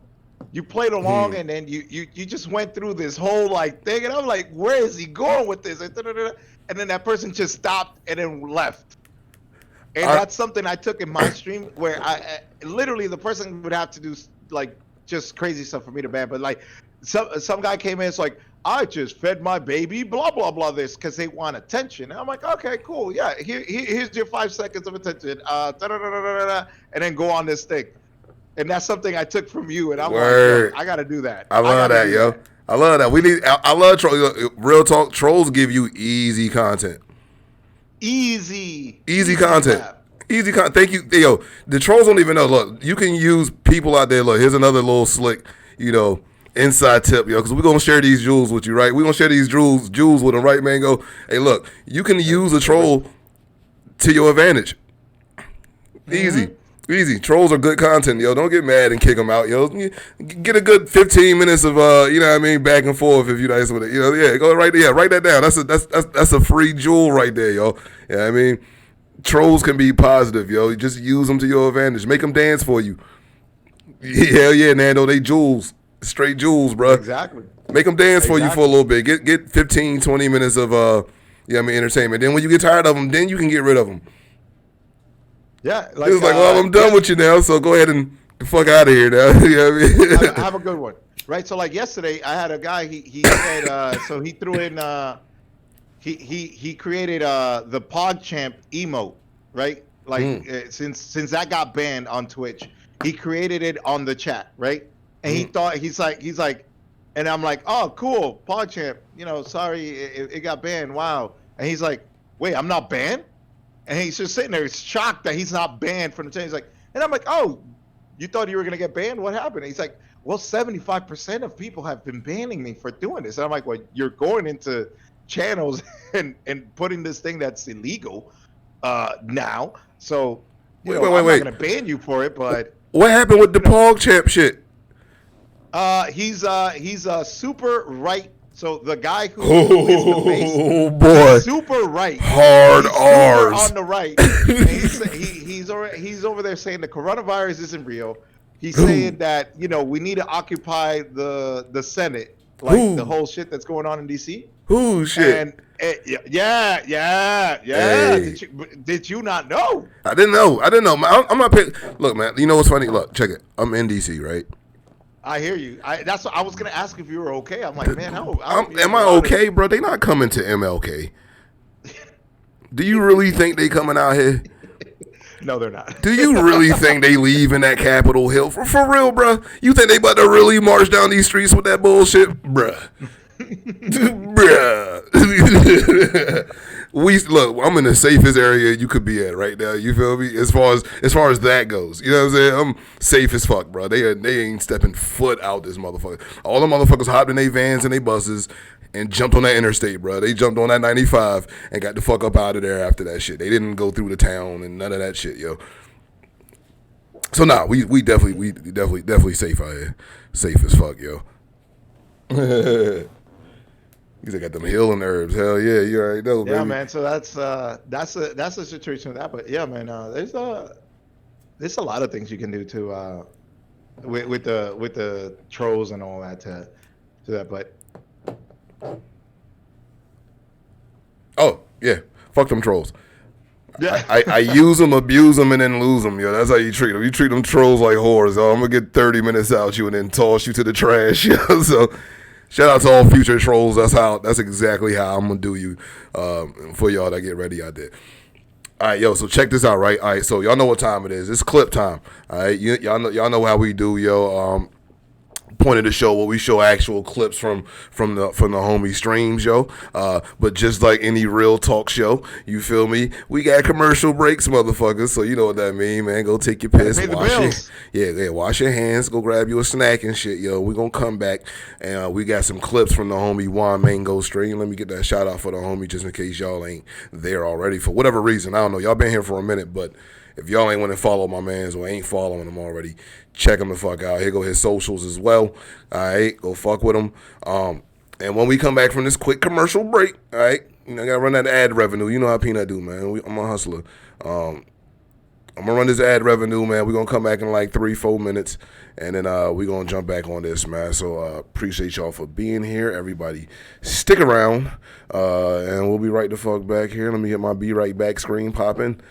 You played along, and then you just went through this whole like thing, and I'm like, where is he going with this? And then that person just stopped and then left. And that's something I took in my stream where I literally the person would have to do like just crazy stuff for me to ban. But like some guy came in, it's like, I just fed my baby, blah, blah, blah, this, because they want attention. And I'm like, okay, cool. Yeah, here's your 5 seconds of attention. And then go on this thing. And that's something I took from you. And I'm like, yo, I got to do that. I love that, yo. I love that. I love trolls. Real talk, trolls give you easy content. Easy content. Easy content. Thank you. Yo, the trolls don't even know. Look, you can use people out there. Look, here's another little slick, you know, inside tip, yo, because we're going to share these jewels with you, right? We're going to share these jewels with them, right, Mango? Hey, look, you can use a troll to your advantage. Easy. Trolls are good content, yo. Don't get mad and kick them out, yo. Get a good 15 minutes of, you know what I mean, back and forth if you're nice with it. You know, yeah, go right there. Yeah, write that down. That's a free jewel right there, yo. Yeah, you know what I mean, Trolls can be positive, yo. You just use them to your advantage. Make them dance for you. Hell yeah, Nando. They jewels. Straight jewels, bruh. Exactly. Make them dance for you for a Exactly. little bit. Get 15, 20 minutes of entertainment. Then when you get tired of them, then you can get rid of them. Yeah, It's like, well, I'm done with you now, so go ahead and the fuck out of here now. You know what I mean? I have a good one. Right. So like yesterday, I had a guy. He said so he threw in he created the PogChamp emote. Right. Like since that got banned on Twitch, he created it on the chat. Right. And he thought he's like, and I'm like, oh cool, PogChamp. You know, sorry it got banned. Wow. And he's like, wait, I'm not banned. And he's just sitting there shocked that he's not banned from the channel. He's like, and I'm like, oh, you thought you were gonna get banned? What happened? And he's like, well, 75% of people have been banning me for doing this. And I'm like, well, you're going into channels and putting this thing that's illegal now. So, you Wait, know, wait, wait, I'm not wait. gonna ban you for it, but What happened with the PogChamp shit? he's a super right. So the guy who is the face, Oh boy, he's super right. hard He's super R's. on the right. And he's over there saying the coronavirus isn't real. He's saying that we need to occupy the Senate, like the Who? whole shit that's going on in DC. Who shit? And yeah. Hey. Did you not know? I didn't know. I'm not paying. Look, man. You know what's funny? Look, check it. I'm in DC, right? I hear you. That's what I was gonna ask if you were okay. I'm like, man, Am I okay, bro? They not coming to MLK. Do you really think they coming out here? No, they're not. Do you really think they leaving that Capitol Hill for real, bro? You think they about to really march down these streets with that bullshit, bruh? Bruh. I'm in the safest area you could be at right now. You feel me? As far as that goes, you know what I'm saying? I'm safe as fuck, bro. They ain't stepping foot out this motherfucker. All the motherfuckers hopped in their vans and their buses and jumped on that interstate, bro. They jumped on that 95 and got the fuck up out of there after that shit. They didn't go through the town and none of that shit, yo. So nah, we definitely safe out here. Safe as fuck, yo. He's like, got them healing herbs. Hell yeah, you already know, baby. Yeah, man. So that's a situation with that. But yeah, man. There's a lot of things you can do to with the trolls and all that to that. But Oh yeah, fuck them trolls. yeah, I use them, abuse them, and then lose them. Yo, that's how you treat them. You treat them trolls like whores. Oh, I'm gonna get 30 minutes out you and then toss you to the trash. Yo. So, shout out to all future trolls. That's exactly how I'm gonna do you for y'all that get ready out there. All right, yo. So check this out, right? All right, so y'all know what time it is. It's clip time. All right, y'all know how we do, yo. Point of the show where we show actual clips from the homie streams, yo. But just like any real talk show, you feel me? We got commercial breaks, motherfuckers. So you know what that mean, man. Go take your piss, pay the wash bills. wash your hands, go grab you a snack and shit, yo. We gonna come back and we got some clips from the homie Juan Mango stream. Let me get that shout out for the homie just in case y'all ain't there already for whatever reason. I don't know. Y'all been here for a minute, but if y'all ain't want to follow my mans or ain't following him already, check him the fuck out. Here go his socials as well. All right, go fuck with him. And when we come back from this quick commercial break, all right, gotta run that ad revenue. You know how Peanut do, man. I'm a hustler. I'm gonna run this ad revenue, man. We're gonna come back in like 3-4 minutes, and then we're gonna jump back on this, man. So appreciate y'all for being here. Everybody stick around, and we'll be right the fuck back here. Let me get my be right back screen popping.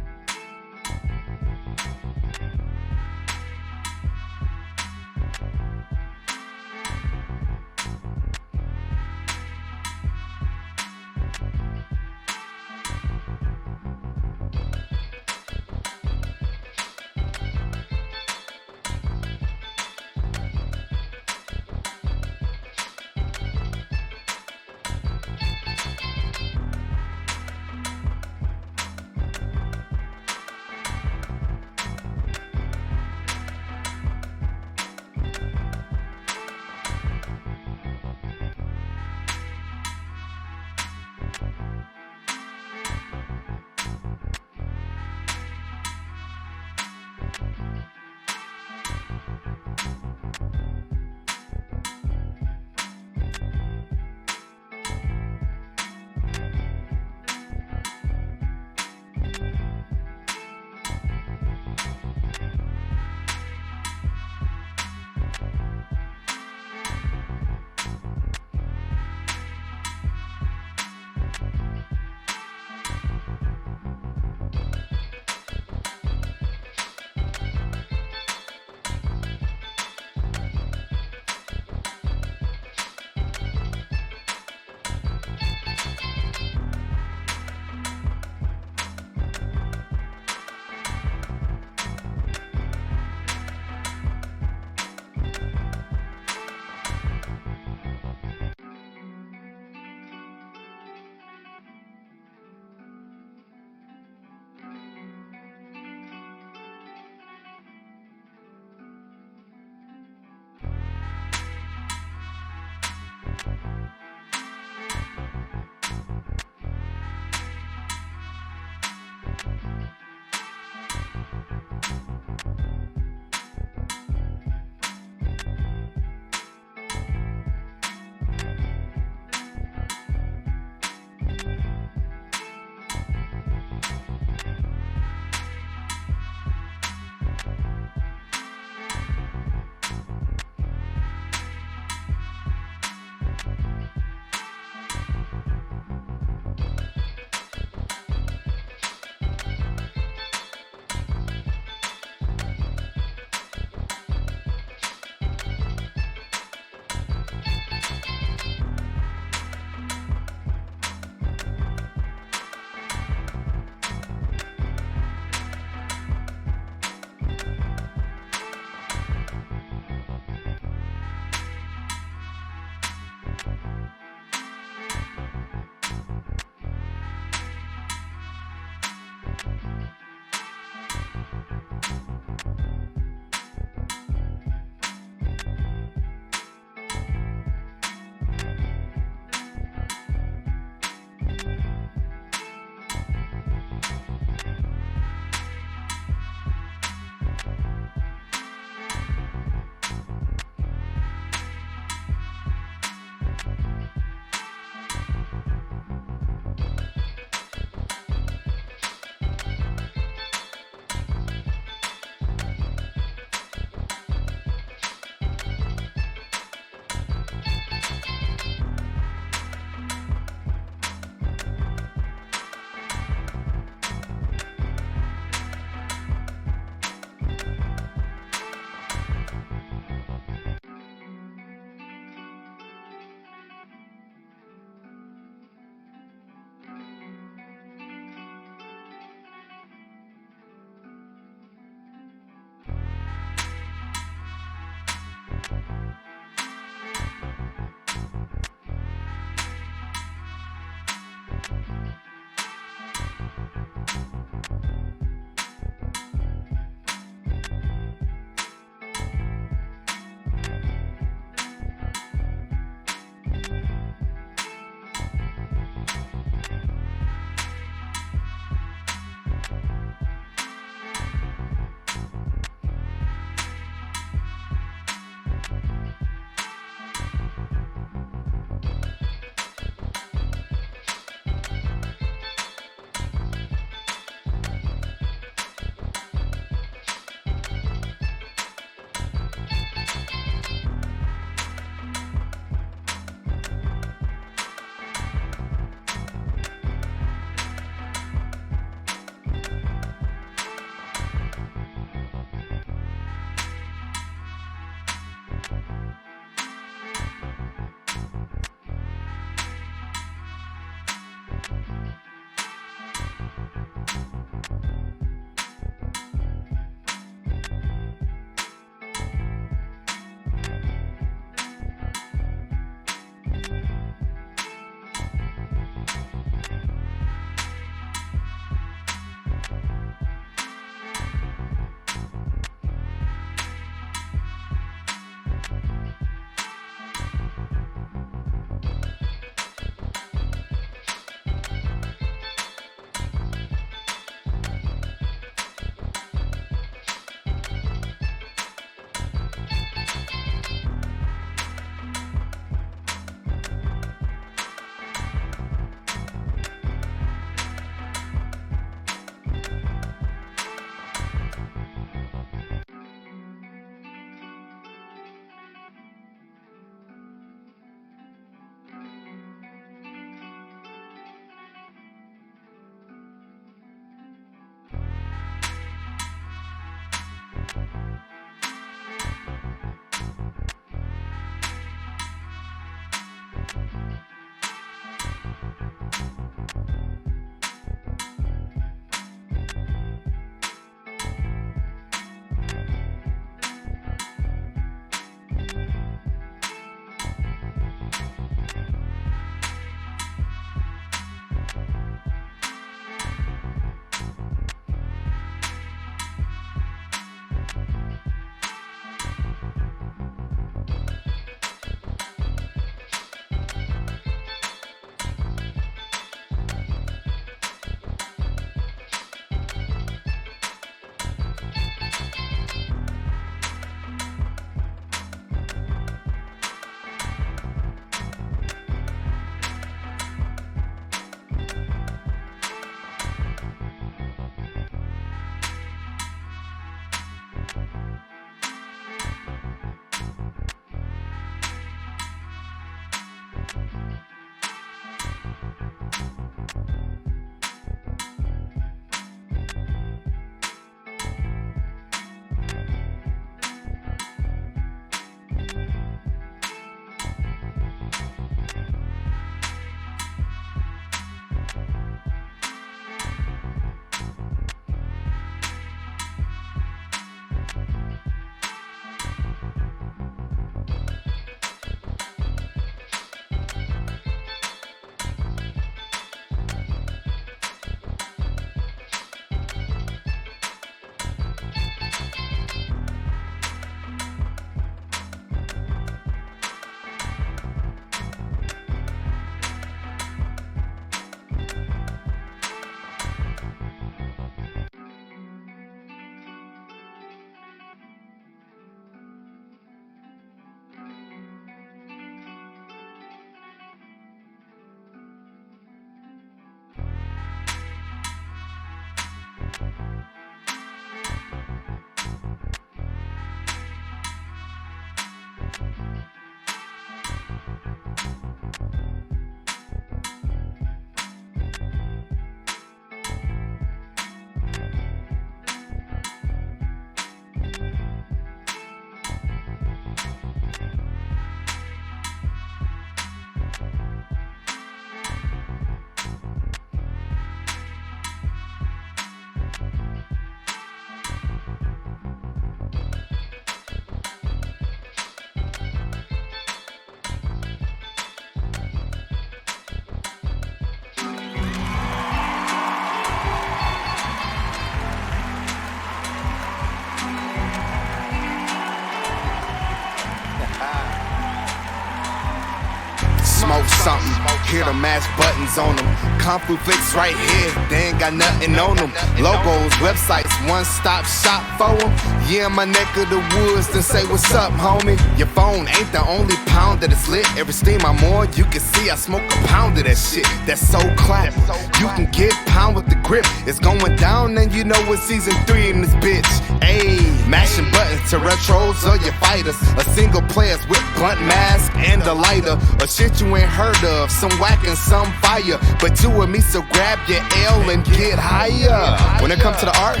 match buttons on them. Conflu flicks right here, they ain't got nothing on them. Logos, websites, one-stop shop for them. Yeah, my neck of the woods, then say what's up, homie. Your phone ain't the only pound that it's lit. Every steam I'm on, you can see I smoke a pound of that shit. That's so clap. You can get pound with the grip. It's going down, and you know it's season 3 in this bitch. Ayy, mashing buttons to retros or your fighters. A single players with blunt mask and a lighter. A shit you ain't heard of, some whack and some fire. But you and me, so grab your L and get higher. When it comes to the art,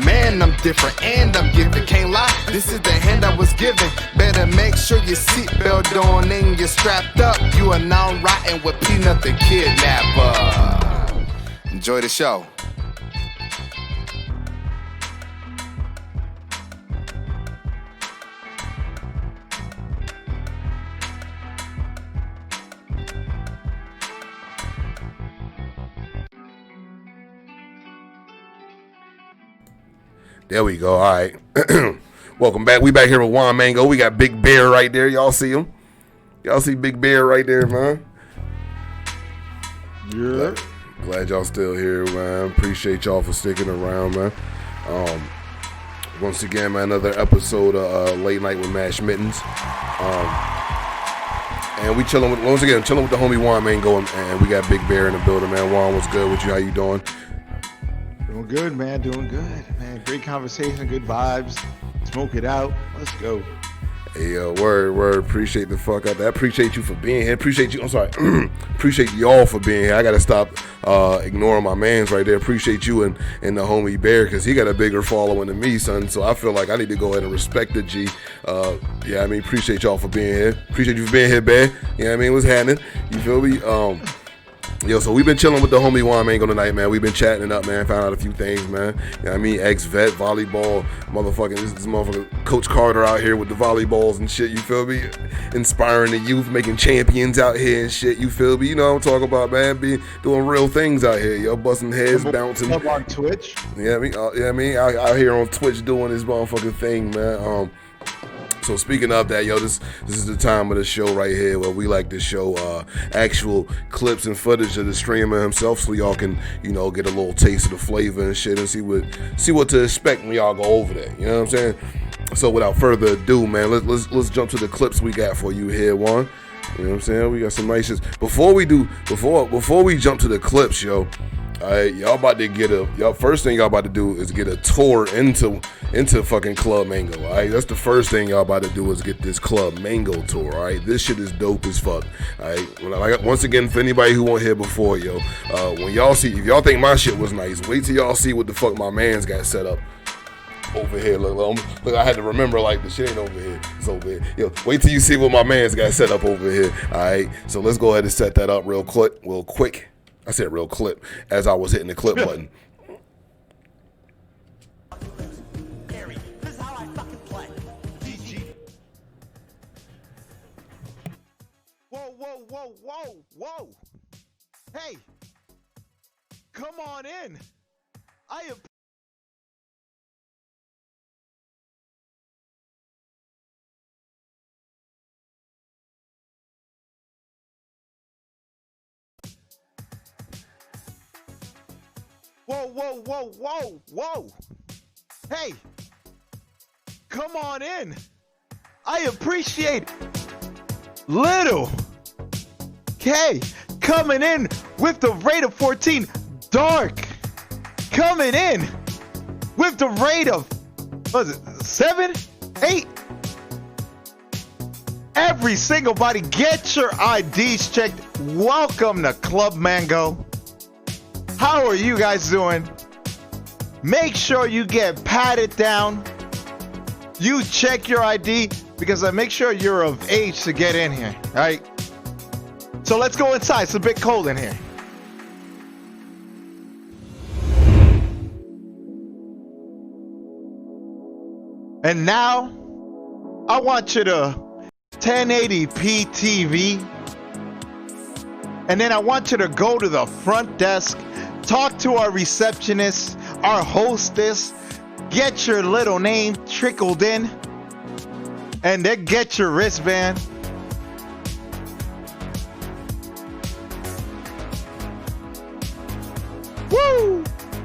man, I'm different and I'm gifted. Can't lie, this is the hand I was given. Better make sure your seatbelt on and you're strapped up. You are now riding with Peanut the Kidnapper. Enjoy the show. There we go. All right. Welcome back. We back here with Juan Mango. We got Big Bear right there. Y'all see him? Y'all see Big Bear right there, man? Yeah. Glad y'all still here, man. Appreciate y'all for sticking around, man. Once again, man, another episode of Late Night with Mittens. And we chilling with, once again, chilling with the homie Juan Mango, and we got Big Bear in the building, man. Juan, what's good with you? How you doing? Doing good, man. Doing good, man. Great conversation, good vibes. Smoke it out. Let's go. Hey, word. Appreciate the fuck out there. I appreciate you for being here. Appreciate you. I'm sorry. Appreciate y'all for being here. I gotta stop ignoring my mans right there. Appreciate you and the homie Bear, because he got a bigger following than me, son. So I feel like I need to go ahead and respect the G. Yeah, I mean, appreciate y'all for being here. Appreciate you for being here, Bear. You know what I mean? What's happening? You feel me? Yo, so we've been chilling with the homie Juan Mango tonight, man. We've been chatting it up, man. Found out a few things, man. You know what I mean? Ex-vet, volleyball, motherfucking, this motherfucker Coach Carter out here with the volleyballs and shit, you feel me? Inspiring the youth, making champions out here and shit, you feel me? You know what I'm talking about, man. Doing real things out here, yo. Busting heads, bouncing. Up on Twitch. Yeah, I mean, out here on Twitch doing this motherfucking thing, man. So speaking of that, yo, this is the time of the show right here where we like to show actual clips and footage of the streamer himself, so y'all can, you know, get a little taste of the flavor and shit, and see what to expect when y'all go over there. You know what I'm saying? So without further ado, man, let's jump to the clips we got for you here, Juan. You know what I'm saying? We got some nice shit. Before we jump to the clips, yo. Alright, y'all about to get first thing y'all about to do is get a tour into fucking Club Mango. Alright, that's the first thing y'all about to do is get this Club Mango tour. Alright, this shit is dope as fuck. Alright, once again, for anybody who won't hear before, yo, when y'all see, if y'all think my shit was nice, wait till y'all see what the fuck my man's got set up over here. Look, I had to remember, like, the shit ain't over here. It's over here. Yo, wait till you see what my man's got set up over here. Alright, so let's go ahead and set that up real quick. I said real clip as I was hitting the clip button. This is how I fucking play. GG. Whoa. Hey, come on in. I am. Whoa. Hey, come on in. I appreciate Little K coming in with the rate of 14. Dark coming in with the rate of, what is it, 7, 8? Every single body, get your IDs checked. Welcome to Club Mango. How are you guys doing? Make sure you get patted down. You check your ID, because I make sure you're of age to get in here, all right? So let's go inside. It's a bit cold in here. And now, I want you to 1080p TV. And then I want you to go to the front desk, talk to our receptionist, our hostess, get your little name trickled in, and then get your wristband.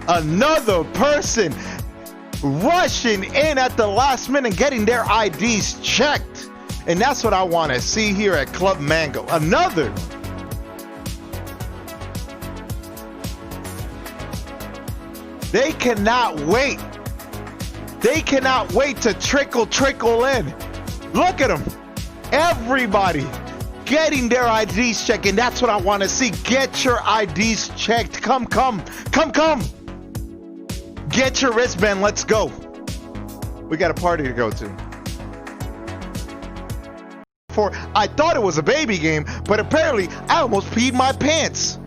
Another person rushing in at the last minute, getting their IDs checked. And that's what I want to see here at Club Mango. Another. They cannot wait. They cannot wait to trickle in. Look at them. Everybody getting their IDs checked. And that's what I want to see. Get your IDs checked. Come. Get your wristband. Let's go. We got a party to go to. I thought it was a baby game, but apparently I almost peed my pants.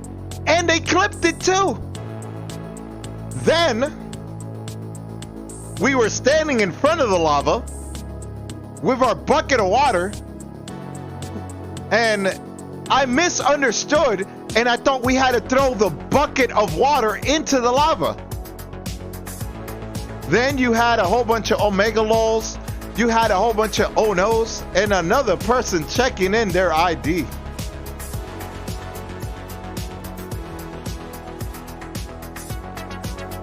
And they clipped it too. Then we were standing in front of the lava with our bucket of water, and I misunderstood, and I thought we had to throw the bucket of water into the lava. Then you had a whole bunch of Omega Lols, you had a whole bunch of Oh No's, and another person checking in their ID.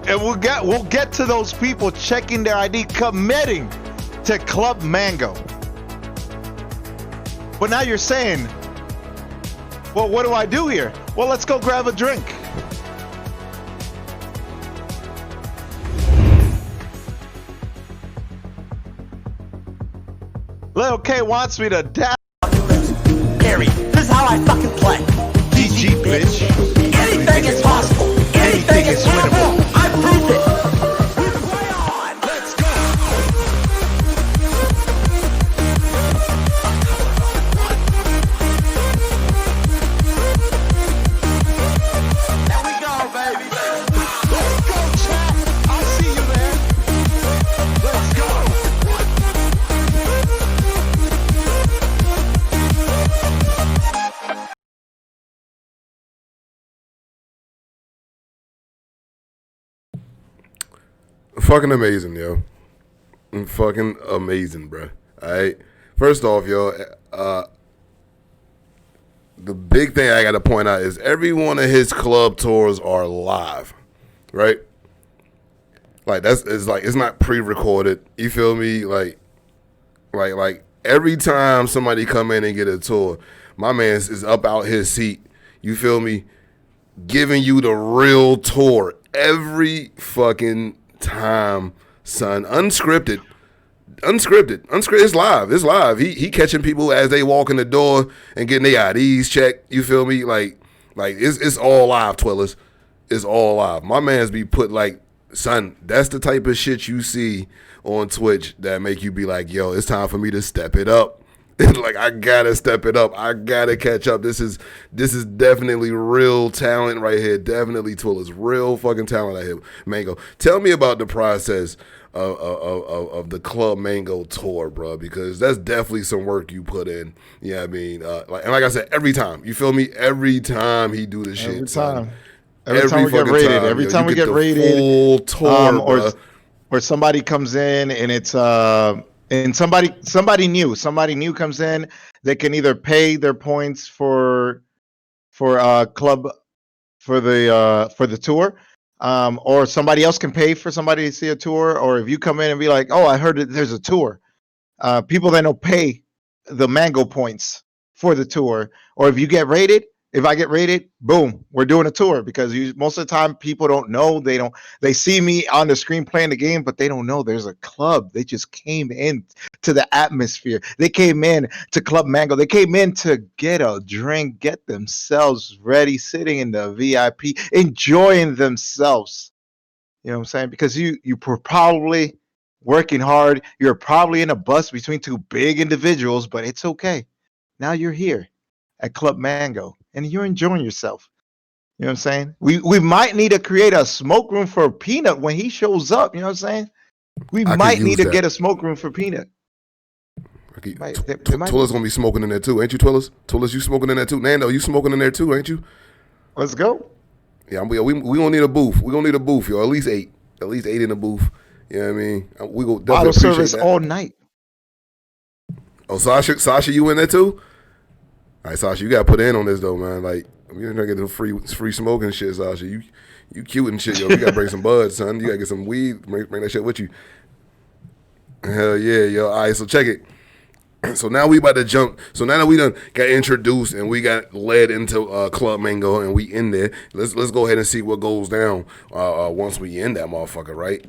And we'll get to those people checking their ID, committing to Club Mango. But now you're saying, well, what do I do here? Well, let's go grab a drink. Lil K wants me to dab. Gary, this is how I fucking play. GG, bitch. Anything is possible. Anything is winnable. I proved it. Play on. Let's go. There we go, baby. Let's go, chat. I see you, man. Let's go. Fucking amazing, yo. Fucking amazing, bro. Alright. First off, yo, the big thing I gotta point out is every one of his club tours are live. Right? Like it's not pre-recorded. You feel me? Like every time somebody come in and get a tour, my man is up out his seat. You feel me? Giving you the real tour every fucking time, son. Unscripted. It's live. He catching people as they walk in the door and getting their IDs checked. You feel me? Like it's all live, Twillers. It's all live. My man's be put like, son, that's the type of shit you see on Twitch that make you be like, yo, it's time for me to step it up. Like, I gotta step it up. I gotta catch up. This is definitely real talent right here. Definitely Twiller's real fucking talent right here. Mango, tell me about the process of the Club Mango tour, bro, because that's definitely some work you put in. Yeah, I mean, like I said, every time. You feel me? Every time he do this shit. Every time we get rated. Every time we get rated. Full tour, or somebody comes in and it's and somebody new comes in, they can either pay their points for club for the tour, or somebody else can pay for somebody to see a tour, or if you come in and be like, oh, I heard that there's a tour, people then will pay the Mango points for the tour. Or if you get rated, if I get rated, boom, we're doing a tour, because most of the time people don't know. They see me on the screen playing the game, but they don't know there's a club. They just came in to the atmosphere. They came in to Club Mango. They came in to get a drink, get themselves ready, sitting in the VIP, enjoying themselves. You know what I'm saying? Because you were probably working hard. You're probably in a bus between two big individuals, but it's okay. Now you're here at Club Mango, and you're enjoying yourself. You know what I'm saying? We might need to create a smoke room for Peanut when he shows up. You know what I'm saying? We might need to get a smoke room for Peanut. Twiller's gonna be smoking in there too, ain't you, Twillers? Twillers, you smoking in there too? Nando, you smoking in there too, ain't you? Let's go. Yeah, we gonna need a booth. We gonna need a booth, yo. At least eight in the booth. You know what I mean? We go bottle service all night. Oh, Sasha, you in there too? All right, Sasha, you gotta put in on this though, man. Like, you're not getting free smoking shit, Sasha. You cute and shit, yo. You gotta bring some buds, son. You gotta get some weed. Bring that shit with you. Hell yeah, yo. All right, so check it. So now we about to jump. So now that we done got introduced and we got led into Club Mango and we in there, let's go ahead and see what goes down once we in that motherfucker, right?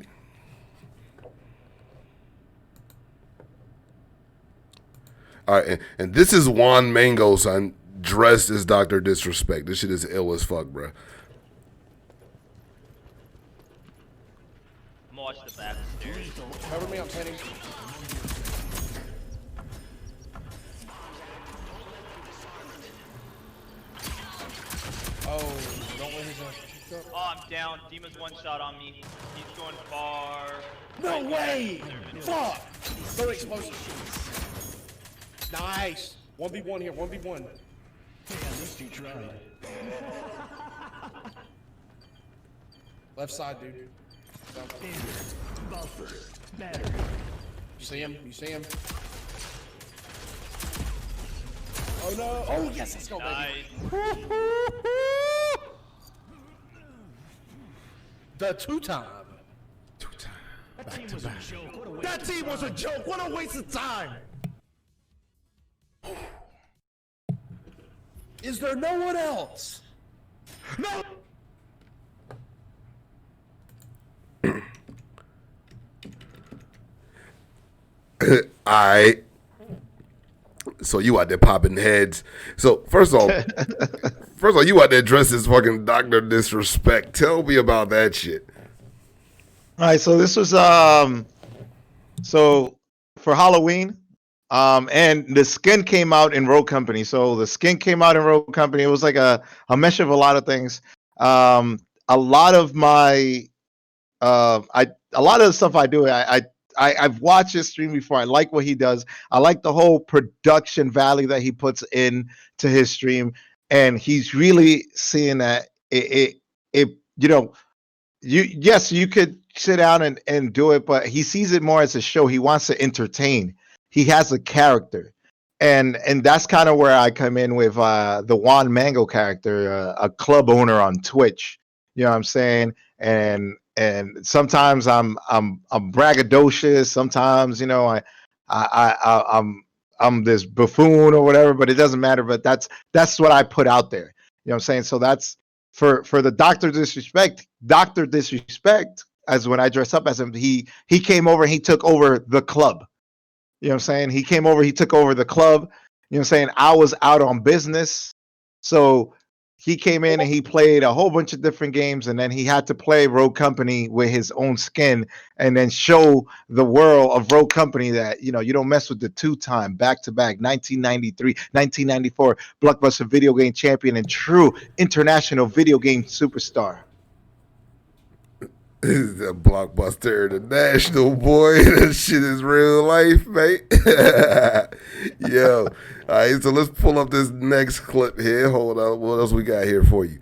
All right, and this is Juan Mango, son, dressed as Dr. Disrespect. This shit is ill as fuck, bro. I'm gonna watch the back stairs. Cover me, I'm pinning. Oh, don't let his ass. Oh, I'm down. Dima's one shot on me. He's going far. No way! Fuck! Throw explosion. Nice! 1v1 here, 1v1. At least you tried. Left side, dude. Buffer. Battery. You see him? You see him? Oh no! Oh yes, let's go, baby! Nice. The two-time. That team was a joke. What a waste That of team was a time. joke. What a waste of time. Is there no one else? No. Alright. So you out there popping heads. So first of all, you out there dressed as fucking Dr. Disrespect. Tell me about that shit. All right, so this was so for Halloween, and the skin came out in Rogue Company. So the skin came out in Rogue Company. It was like a mesh of a lot of things. A lot of my a lot of the stuff I do, I've watched his stream before. I like what he does. I like the whole production value that he puts in to his stream, and he's really seeing that it you know, you could sit down and do it, but he sees it more as a show. He wants to entertain. He has a character, and that's kind of where I come in with the Juan Mango character, a club owner on Twitch. You know what I'm saying? And sometimes I'm braggadocious. Sometimes, you know, I'm this buffoon or whatever, but it doesn't matter. But that's what I put out there. You know what I'm saying? So that's for the Dr. Disrespect, as when I dress up as him, he came over and he took over the club. You know what I'm saying? He came over, he took over the club. You know what I'm saying? I was out on business. So he came in and he played a whole bunch of different games, and then he had to play Rogue Company with his own skin and then show the world of Rogue Company that, you know, you don't mess with the two-time back-to-back 1993, 1994 Blockbuster video game champion and true international video game superstar. This is a Blockbuster International, boy. That shit is real life, mate. Yo. All right, so let's pull up this next clip here. Hold on. What else we got here for you?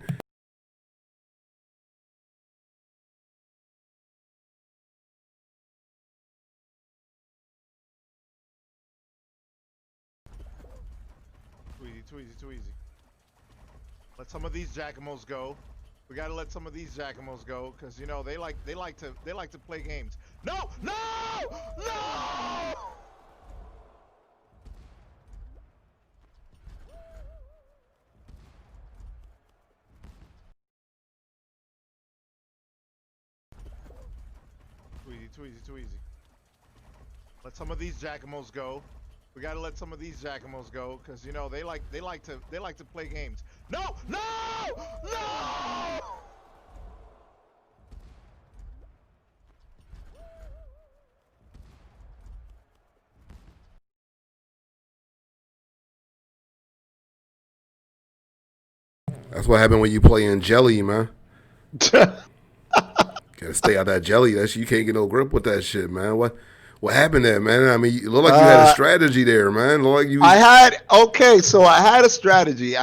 Too easy. Let some of these jackamos go. We gotta let some of these jackamos go, because you know they like to play games. No! Too easy. Let some of these jackamos go. We gotta let some of these jackamos go, because you know they like to play games. No! That's what happened when you play in jelly, man. Gotta stay out that jelly. You can't get no grip with that shit, man. What happened there, man? I mean, you look like you had a strategy there, man. Look like you. I had a strategy.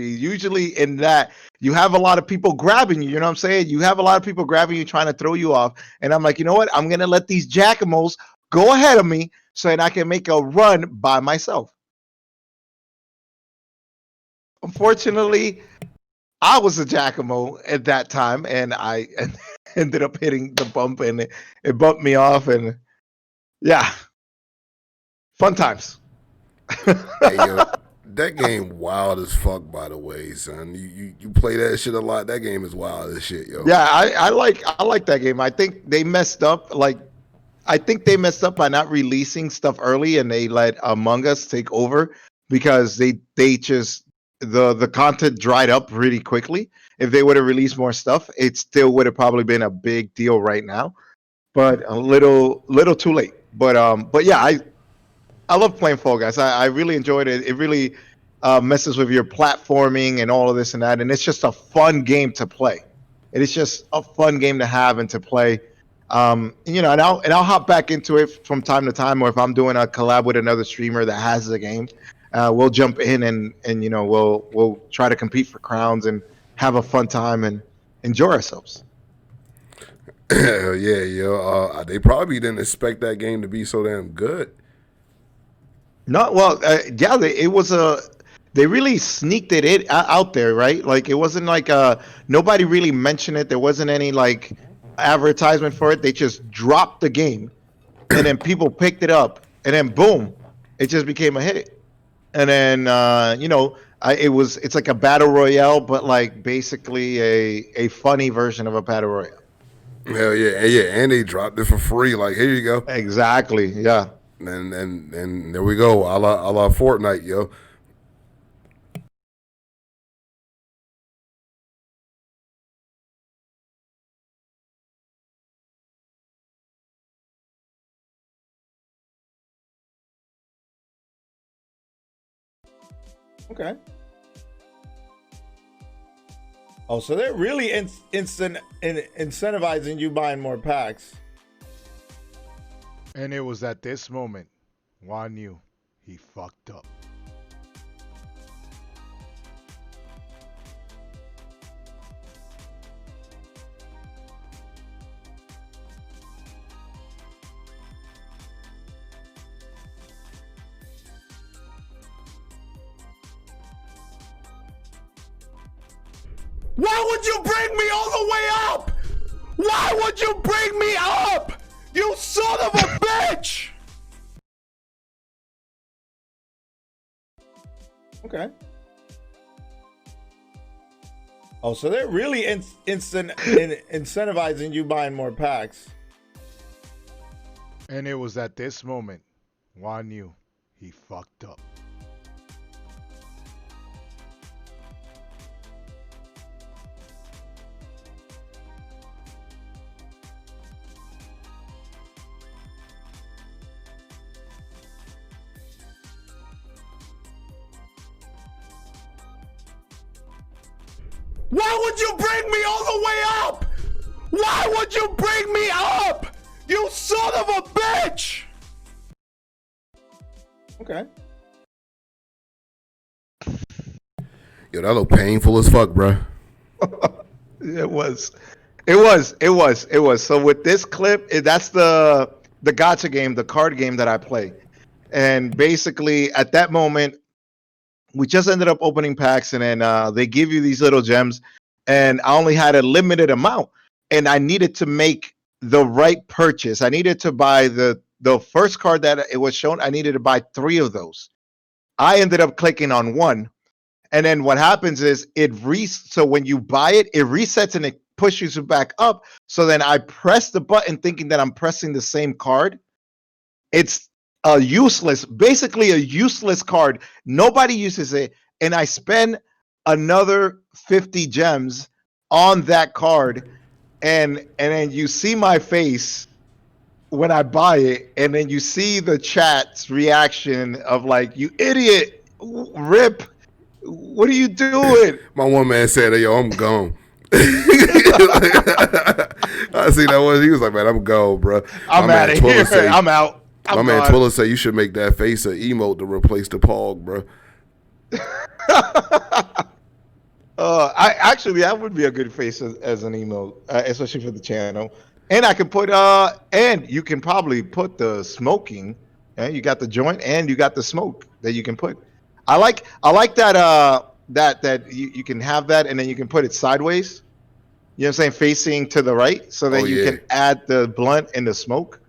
Usually in that you have a lot of people grabbing you. You know what I'm saying? You have a lot of people grabbing you, trying to throw you off. And I'm like, you know what? I'm gonna let these jackamos go ahead of me so that I can make a run by myself. Unfortunately, I was a Giacomo at that time, and I ended up hitting the bump, and it bumped me off, and yeah, fun times. Hey yo, that game wild as fuck. By the way, son, you play that shit a lot. That game is wild as shit, yo. Yeah, I like that game. I think they messed up. Like, I think they messed up by not releasing stuff early, and they let Among Us take over because they just the content dried up really quickly. If they would have released more stuff, it still would have probably been a big deal right now. But a little too late. But yeah, I love playing Fall Guys. I really enjoyed it. It really messes with your platforming and all of this and that, and it's just a fun game to play. It is just a fun game to have and to play. You know, and I'll hop back into it from time to time, or if I'm doing a collab with another streamer that has the game, we'll jump in and you know we'll try to compete for crowns and have a fun time and enjoy ourselves. Hell yeah, yo. They probably didn't expect that game to be so damn good. No, well, yeah, it was a. They really sneaked it out there, right? Like it wasn't like nobody really mentioned it. There wasn't any like advertisement for it. They just dropped the game, and then people picked it up, and then boom, it just became a hit. And then you know, it's like a battle royale, but like basically a funny version of a battle royale. Hell yeah, and they dropped it for free. Like here you go, Exactly. Yeah. and there we go. A la Fortnite, yo. Okay. Oh, so they're really incentivizing you buying more packs. And it was at this moment Juan knew he fucked up. Why would you bring me all the way up? Why would you bring me up? You son of a bitch! Okay. Oh, so they're really incentivizing you buying more packs. And it was at this moment Juan knew he fucked up. Why would you bring me all the way up? Why would you bring me up? You son of a bitch! Okay. Yo, that look painful as fuck, bro. It was. So with this clip, that's the gacha game, the card game that I play. And basically at that moment, we just ended up opening packs, and then they give you these little gems, and I only had a limited amount, and I needed to make the right purchase. I needed to buy the first card that it was shown. I needed to buy 3 of those. I ended up clicking on one, and then what happens is so when you buy it, it resets and it pushes you back up. So then I press the button thinking that I'm pressing the same card. It's basically a useless card. Nobody uses it, and I spend another 50 gems on that card, and then you see my face when I buy it, and then you see the chat's reaction of like, "You idiot, Rip, what are you doing?" My one man said, "Hey, yo, I'm gone." I see that one. He was like, "Man, I'm gone, bro." I'm out of here. I'm out. My man Twilla said you should make that face an emote to replace the pog, bro. That would be a good face as an emote, especially for the channel. And I can put and you can probably put the smoking. You got the joint and you got the smoke that you can put. I like that that you can have that, and then you can put it sideways. You know what I'm saying, facing to the right, so that Oh, you yeah. can add the blunt and the smoke.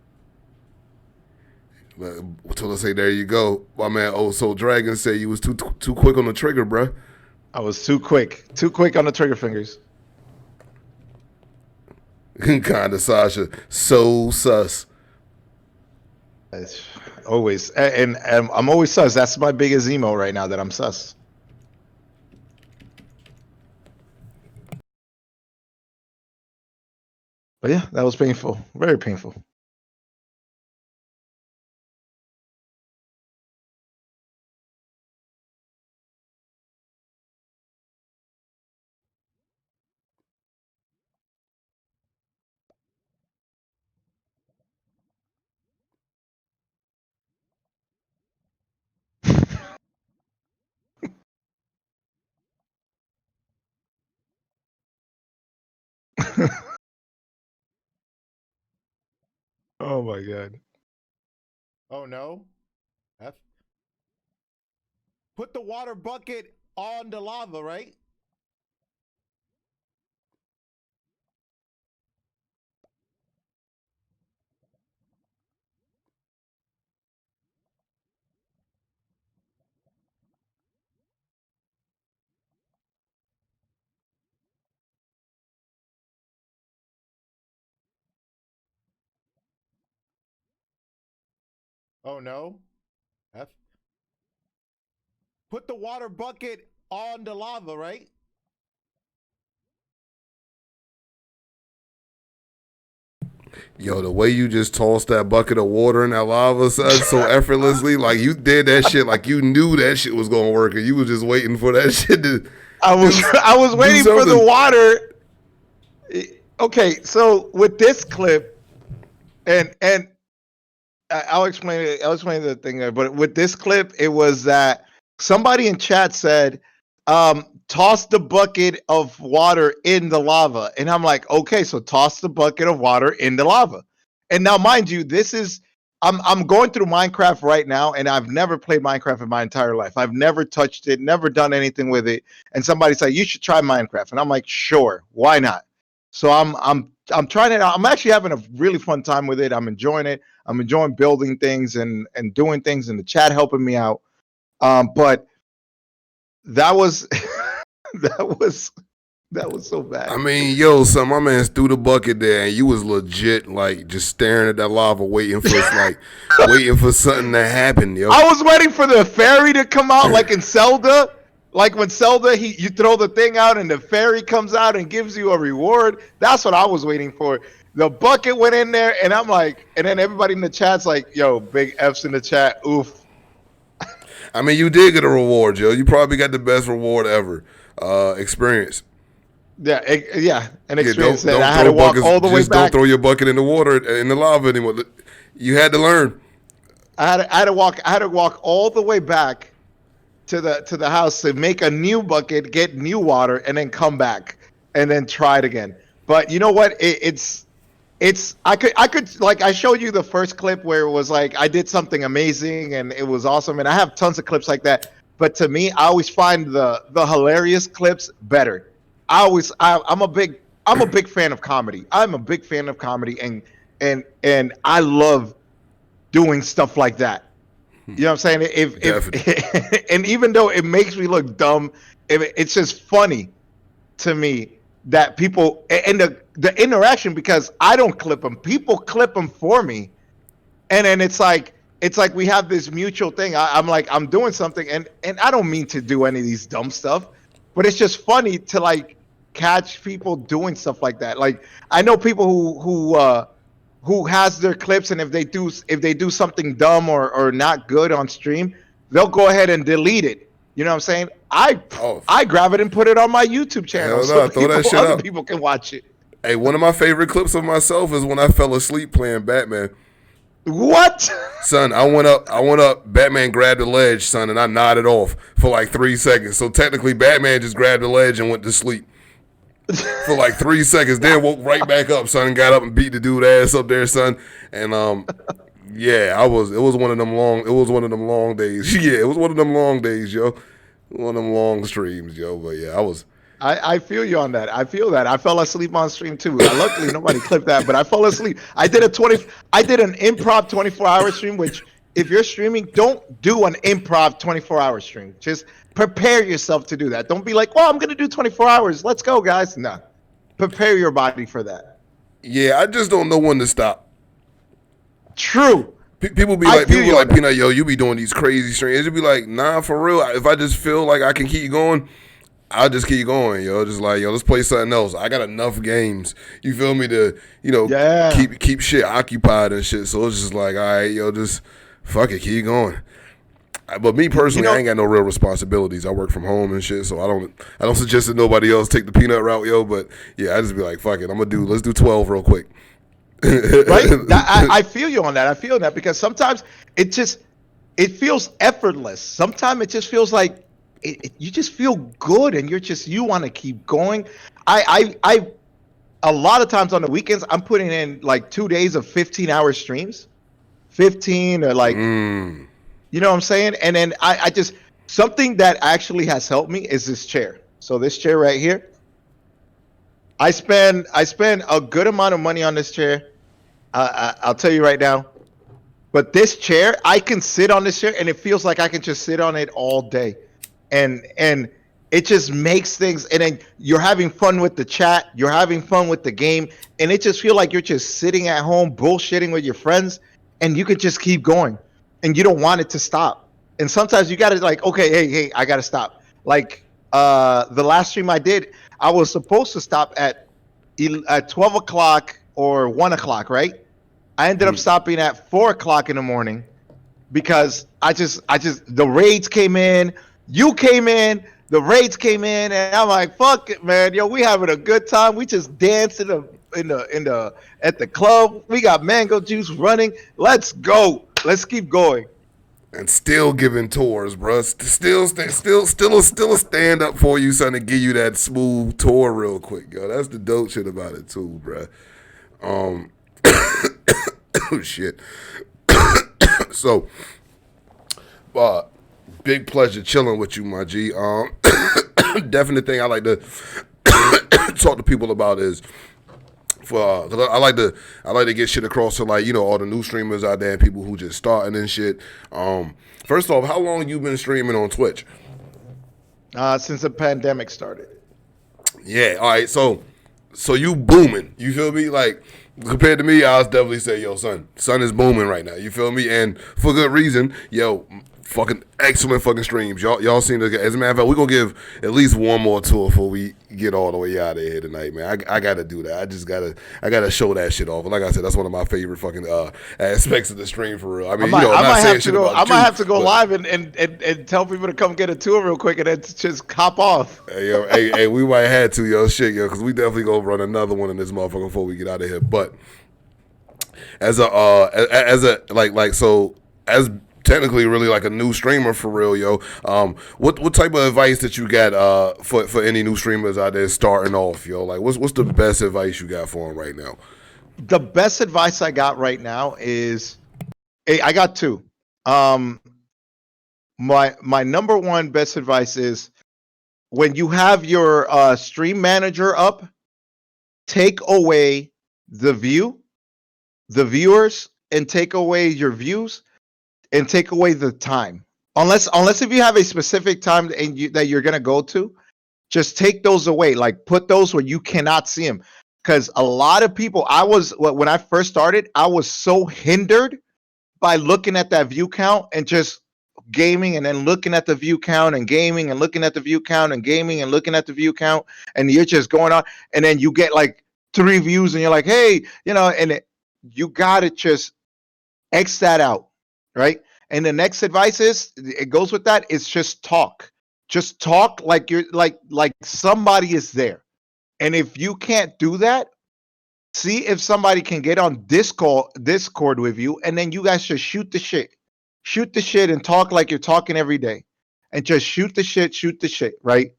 So let's say there you go. My man So Dragon said you was too quick on the trigger, bro. I was too quick on the trigger fingers. Kinda Sasha. So sus. It's always, and I'm always sus. That's my biggest emo right now, that I'm sus. But yeah, that was painful, very painful. Oh my god. Oh no. F. Put the water bucket on the lava, right? Oh no. F. Put the water bucket on the lava, right? Yo, the way you just tossed that bucket of water in that lava, son, so effortlessly, like you did that shit, like you knew that shit was gonna work, and you was just waiting for that shit to. I was waiting for the something. water. Okay, so with this clip, and I'll explain it. I'll explain the thing there. But with this clip, it was that somebody in chat said, "Toss the bucket of water in the lava," and I'm like, "Okay, so toss the bucket of water in the lava." And now, mind you, this is I'm going through Minecraft right now, and I've never played Minecraft in my entire life. I've never touched it, never done anything with it. And somebody said, "You should try Minecraft," and I'm like, "Sure, why not?" So I'm trying it out. I'm actually having a really fun time with it. I'm enjoying it. I'm enjoying building things and doing things, in the chat helping me out. But that was that was so bad. I mean, yo, son, my man's threw the bucket there, and you was legit like just staring at that lava, waiting for waiting for something to happen, yo. I was waiting for the fairy to come out, like in Zelda. Like when Zelda, you throw the thing out and the fairy comes out and gives you a reward. That's what I was waiting for. The bucket went in there, and I'm like, and then everybody in the chat's like, "Yo, big F's in the chat, oof." I mean, you did get a reward, yo. You probably got the best reward ever. Experience. Yeah, yeah, an Yeah, experience don't that I had to throw walk buckets. all the way Just don't back. throw your bucket in the water in the lava anymore. You had to learn. I had to walk all the way back to the house to make a new bucket, get new water, and then come back and then try it again. But you know what? It's I could like, I showed you the first clip where it was like I did something amazing and it was awesome, and I have tons of clips like that. But to me, I always find the hilarious clips better. I'm a big fan of comedy. I'm a big fan of comedy, and I love doing stuff like that. You know what I'm saying? If and even though it makes me look dumb, it's just funny to me that people, and the interaction, because I don't clip them, people clip them for me, and then it's like we have this mutual thing. I'm like, I'm doing something, and I don't mean to do any of these dumb stuff, but it's just funny to like catch people doing stuff like that. Like, I know people who has their clips, and if they do something dumb or not good on stream, they'll go ahead and delete it. You know what I'm saying? I grab it and put it on my YouTube channel, Hell so no, throw that shit other up. people can watch it. Hey, one of my favorite clips of myself is when I fell asleep playing Batman. What? Son, I went up, Batman grabbed the ledge, son, and I nodded off for like 3 seconds. So technically, Batman just grabbed the ledge and went to sleep for like 3 seconds, then woke right back up, son, and got up and beat the dude ass up there, son. And yeah, it was one of them long days. Yeah, it was one of them long days, yo. One of them long streams, yo. But yeah, I was. I feel you on that. I feel that. I fell asleep on stream too. Luckily, nobody clipped that, but I fell asleep. I did an improv 24-hour stream. Which, if you're streaming, don't do an improv 24-hour stream. Just prepare yourself to do that. Don't be like, well, I'm gonna do 24 hours. Let's go, guys. No, prepare your body for that. Yeah, I just don't know when to stop. True. People be like, Peanut, yo, you be doing these crazy streams. It'd be like, nah, for real. If I just feel like I can keep going, I'll just keep going, yo. Just like, yo, let's play something else. I got enough games. You feel me to, keep shit occupied and shit. So it's just like, all right, yo, just fuck it, keep going. But me personally, I ain't got no real responsibilities. I work from home and shit, so I don't suggest that nobody else take the peanut route, yo. But yeah, I just be like, fuck it, let's do 12 real quick. Right? I feel you on that. I feel that because sometimes it feels effortless. Sometimes it just feels like you just feel good and you want to keep going. I a lot of times on the weekends I'm putting in like 2 days of 15-hour streams, 15 or like, you know what I'm saying? And then I just something that actually has helped me is this chair. So this chair right here. I spend a good amount of money on this chair. I'll tell you right now. But this chair, I can sit on this chair, and it feels like I can just sit on it all day, and it just makes things. And then you're having fun with the chat, you're having fun with the game, and it just feels like you're just sitting at home bullshitting with your friends, and you could just keep going, and you don't want it to stop. And sometimes you gotta like, okay, hey, I gotta stop. Like the last stream I did, I was supposed to stop at 12 o'clock or 1 o'clock, right? I ended up stopping at 4 o'clock in the morning because I just the raids came in, you came in, the raids came in, and I'm like, fuck it, man, yo, we having a good time. We just danced at the club. We got mango juice running. Let's go. Let's keep going. And still giving tours, bro. Still a stand up for you, son, to give you that smooth tour real quick, yo. That's the dope shit about it too, bro. Oh shit. So, big pleasure chilling with you, my G. Definite thing I like to talk to people about is cause I like to get shit across to like, all the new streamers out there and people who just starting and shit. First off, how long you been streaming on Twitch? Since the pandemic started. Yeah, all right. So you booming. You feel me? Like compared to me, I was definitely say, yo, son is booming right now. You feel me? And for good reason. Yo, fucking excellent fucking streams. Y'all seen the. As a matter of fact, we're gonna give at least one more tour before we get all the way out of here tonight, man. I gotta do that. I gotta show that shit off. And like I said, that's one of my favorite fucking aspects of the stream for real. I mean, I might have to go live and tell people to come get a tour real quick and then just hop off. Hey, yo, hey, we might have to, yo, shit, yo, because we definitely gonna run another one in this motherfucker before we get out of here. But as technically really like a new streamer for real, yo. What type of advice that you got for any new streamers out there starting off, yo? Like what's the best advice you got for them right now? The best advice I got right now is I got two. My number one best advice is when you have your stream manager up, take away the viewers, and take away your views. And take away the time, unless if you have a specific time that you're gonna go to, just take those away. Like put those where you cannot see them, because a lot of people. When I first started, I was so hindered by looking at that view count and just gaming, and then looking at the view count and gaming, and looking at the view count and gaming, and looking at the view count, and you're just going on, and then you get like 3 views, and you're like, hey, you gotta just X that out. Right. And the next advice it goes with that. It's just talk. Just talk like you're like somebody is there. And if you can't do that, see if somebody can get on Discord with you, and then you guys just shoot the shit and talk like you're talking every day, and just shoot the shit. Right.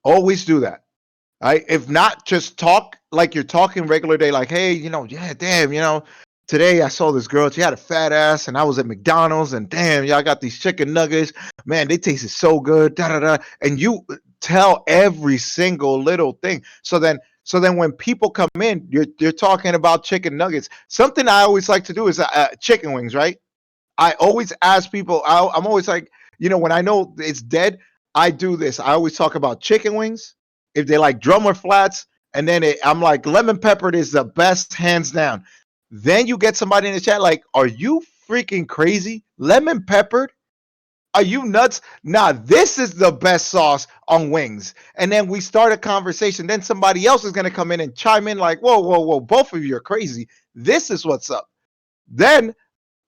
Always do that. Right. If not, just talk like you're talking regular day. Like, hey, yeah, damn, today I saw this girl. She had a fat ass, and I was at McDonald's, and damn, y'all got these chicken nuggets. Man, they tasted so good. Da da da. And you tell every single little thing. So then when people come in, you're talking about chicken nuggets. Something I always like to do is chicken wings, right? I always ask people. I'm always like, when I know it's dead, I do this. I always talk about chicken wings, if they like drummer flats, and then I'm like, lemon peppered is the best, hands down. Then you get somebody in the chat like, are you freaking crazy? Lemon peppered? Are you nuts? Nah, this is the best sauce on wings. And then we start a conversation. Then somebody else is going to come in and chime in like, whoa, whoa, whoa, both of you are crazy. This is what's up. Then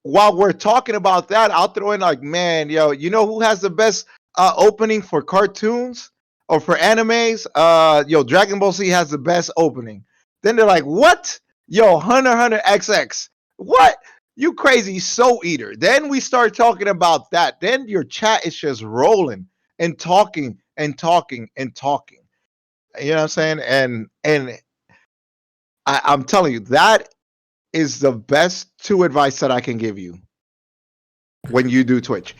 while we're talking about that, I'll throw in like, man, yo, you know who has the best opening for cartoons or for animes? Dragon Ball Z has the best opening. Then they're like, what? Yo, Hunter XX. What? You crazy soul eater. Then we start talking about that. Then your chat is just rolling and talking and talking and talking. You know what I'm saying? And I'm telling you, that is the best two advice that I can give you when you do Twitch.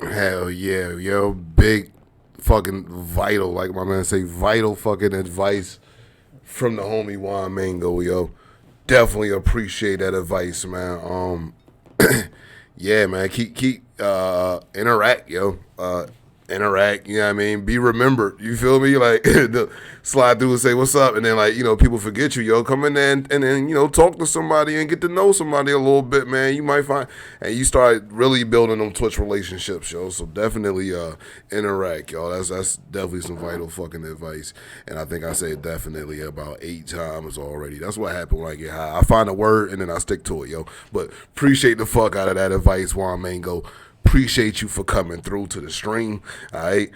Hell yeah, yo, big fucking vital, like my man say, vital fucking advice from the homie Juan Mango, yo. Definitely appreciate that advice, man. Yeah, man, keep interact, yo. Interact, you know what I mean? Be remembered, you feel me? Like, slide through and say, what's up? And then, like, people forget you, yo. Come in there and then, talk to somebody and get to know somebody a little bit, man. You might find, and you start really building them Twitch relationships, yo. So definitely interact, yo. That's definitely some vital fucking advice. And I think I said definitely about 8 times already. That's what happened when I get high. I find a word and then I stick to it, yo. But appreciate the fuck out of that advice, Juan Mango. Appreciate you for coming through to the stream. All right.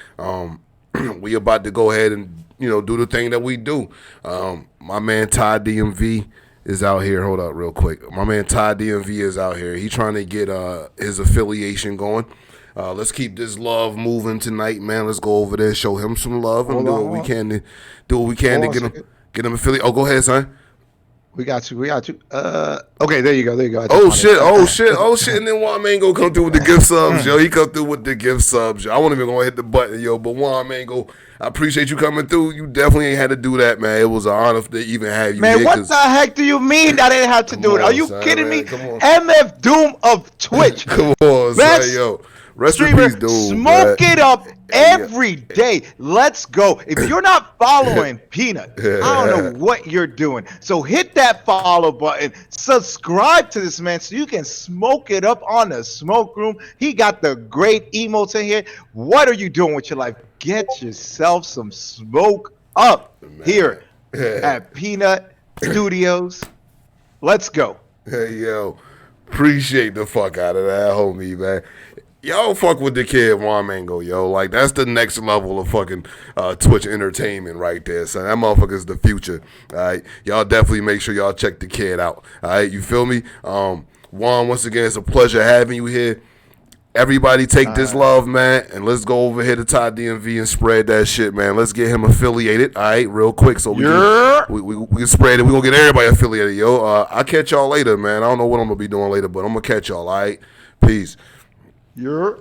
We about to go ahead and, do the thing that we do. My man Ty DMV is out here. Hold up real quick. My man Ty DMV is out here. He trying to get his affiliation going. Let's keep this love moving tonight, man. Let's go over there, show him some love, and do what we can to get him affiliate. Oh, go ahead, son. We got you. Okay, there you go. Oh shit. And then Juan Mango come through with the gift subs, yo. He come through with the gift subs, yo. I won't even go hit the button, yo. But Juan Mango, I appreciate you coming through. You definitely ain't had to do that, man. It was an honor to even have you man, here. what the heck do you mean I didn't have to do it? Are you kidding me? MF Doom of Twitch. Come on, son, yo. Rest in peace, dude. Smoke it up every day. Let's go. If you're not following Peanut, I don't know what you're doing. So hit that follow button. Subscribe to this man so you can smoke it up on the smoke room. He got the great emotes in here. What are you doing with your life? Get yourself some smoke up here at Peanut Studios. Let's go. Hey, yo. Appreciate the fuck out of that, homie, man. Y'all fuck with the kid Juan Mango, yo. Like, that's the next level of fucking Twitch entertainment right there, son. That motherfucker's the future, all right? Y'all definitely make sure y'all check the kid out, all right? You feel me? Juan, once again, it's a pleasure having you here. Everybody take this love, man, and let's go over here to Todd DMV and spread that shit, man. Let's get him affiliated, all right, real quick, so we can spread it. We're going to get everybody affiliated, yo. I'll catch y'all later, man. I don't know what I'm going to be doing later, but I'm going to catch y'all, all right? Peace. You're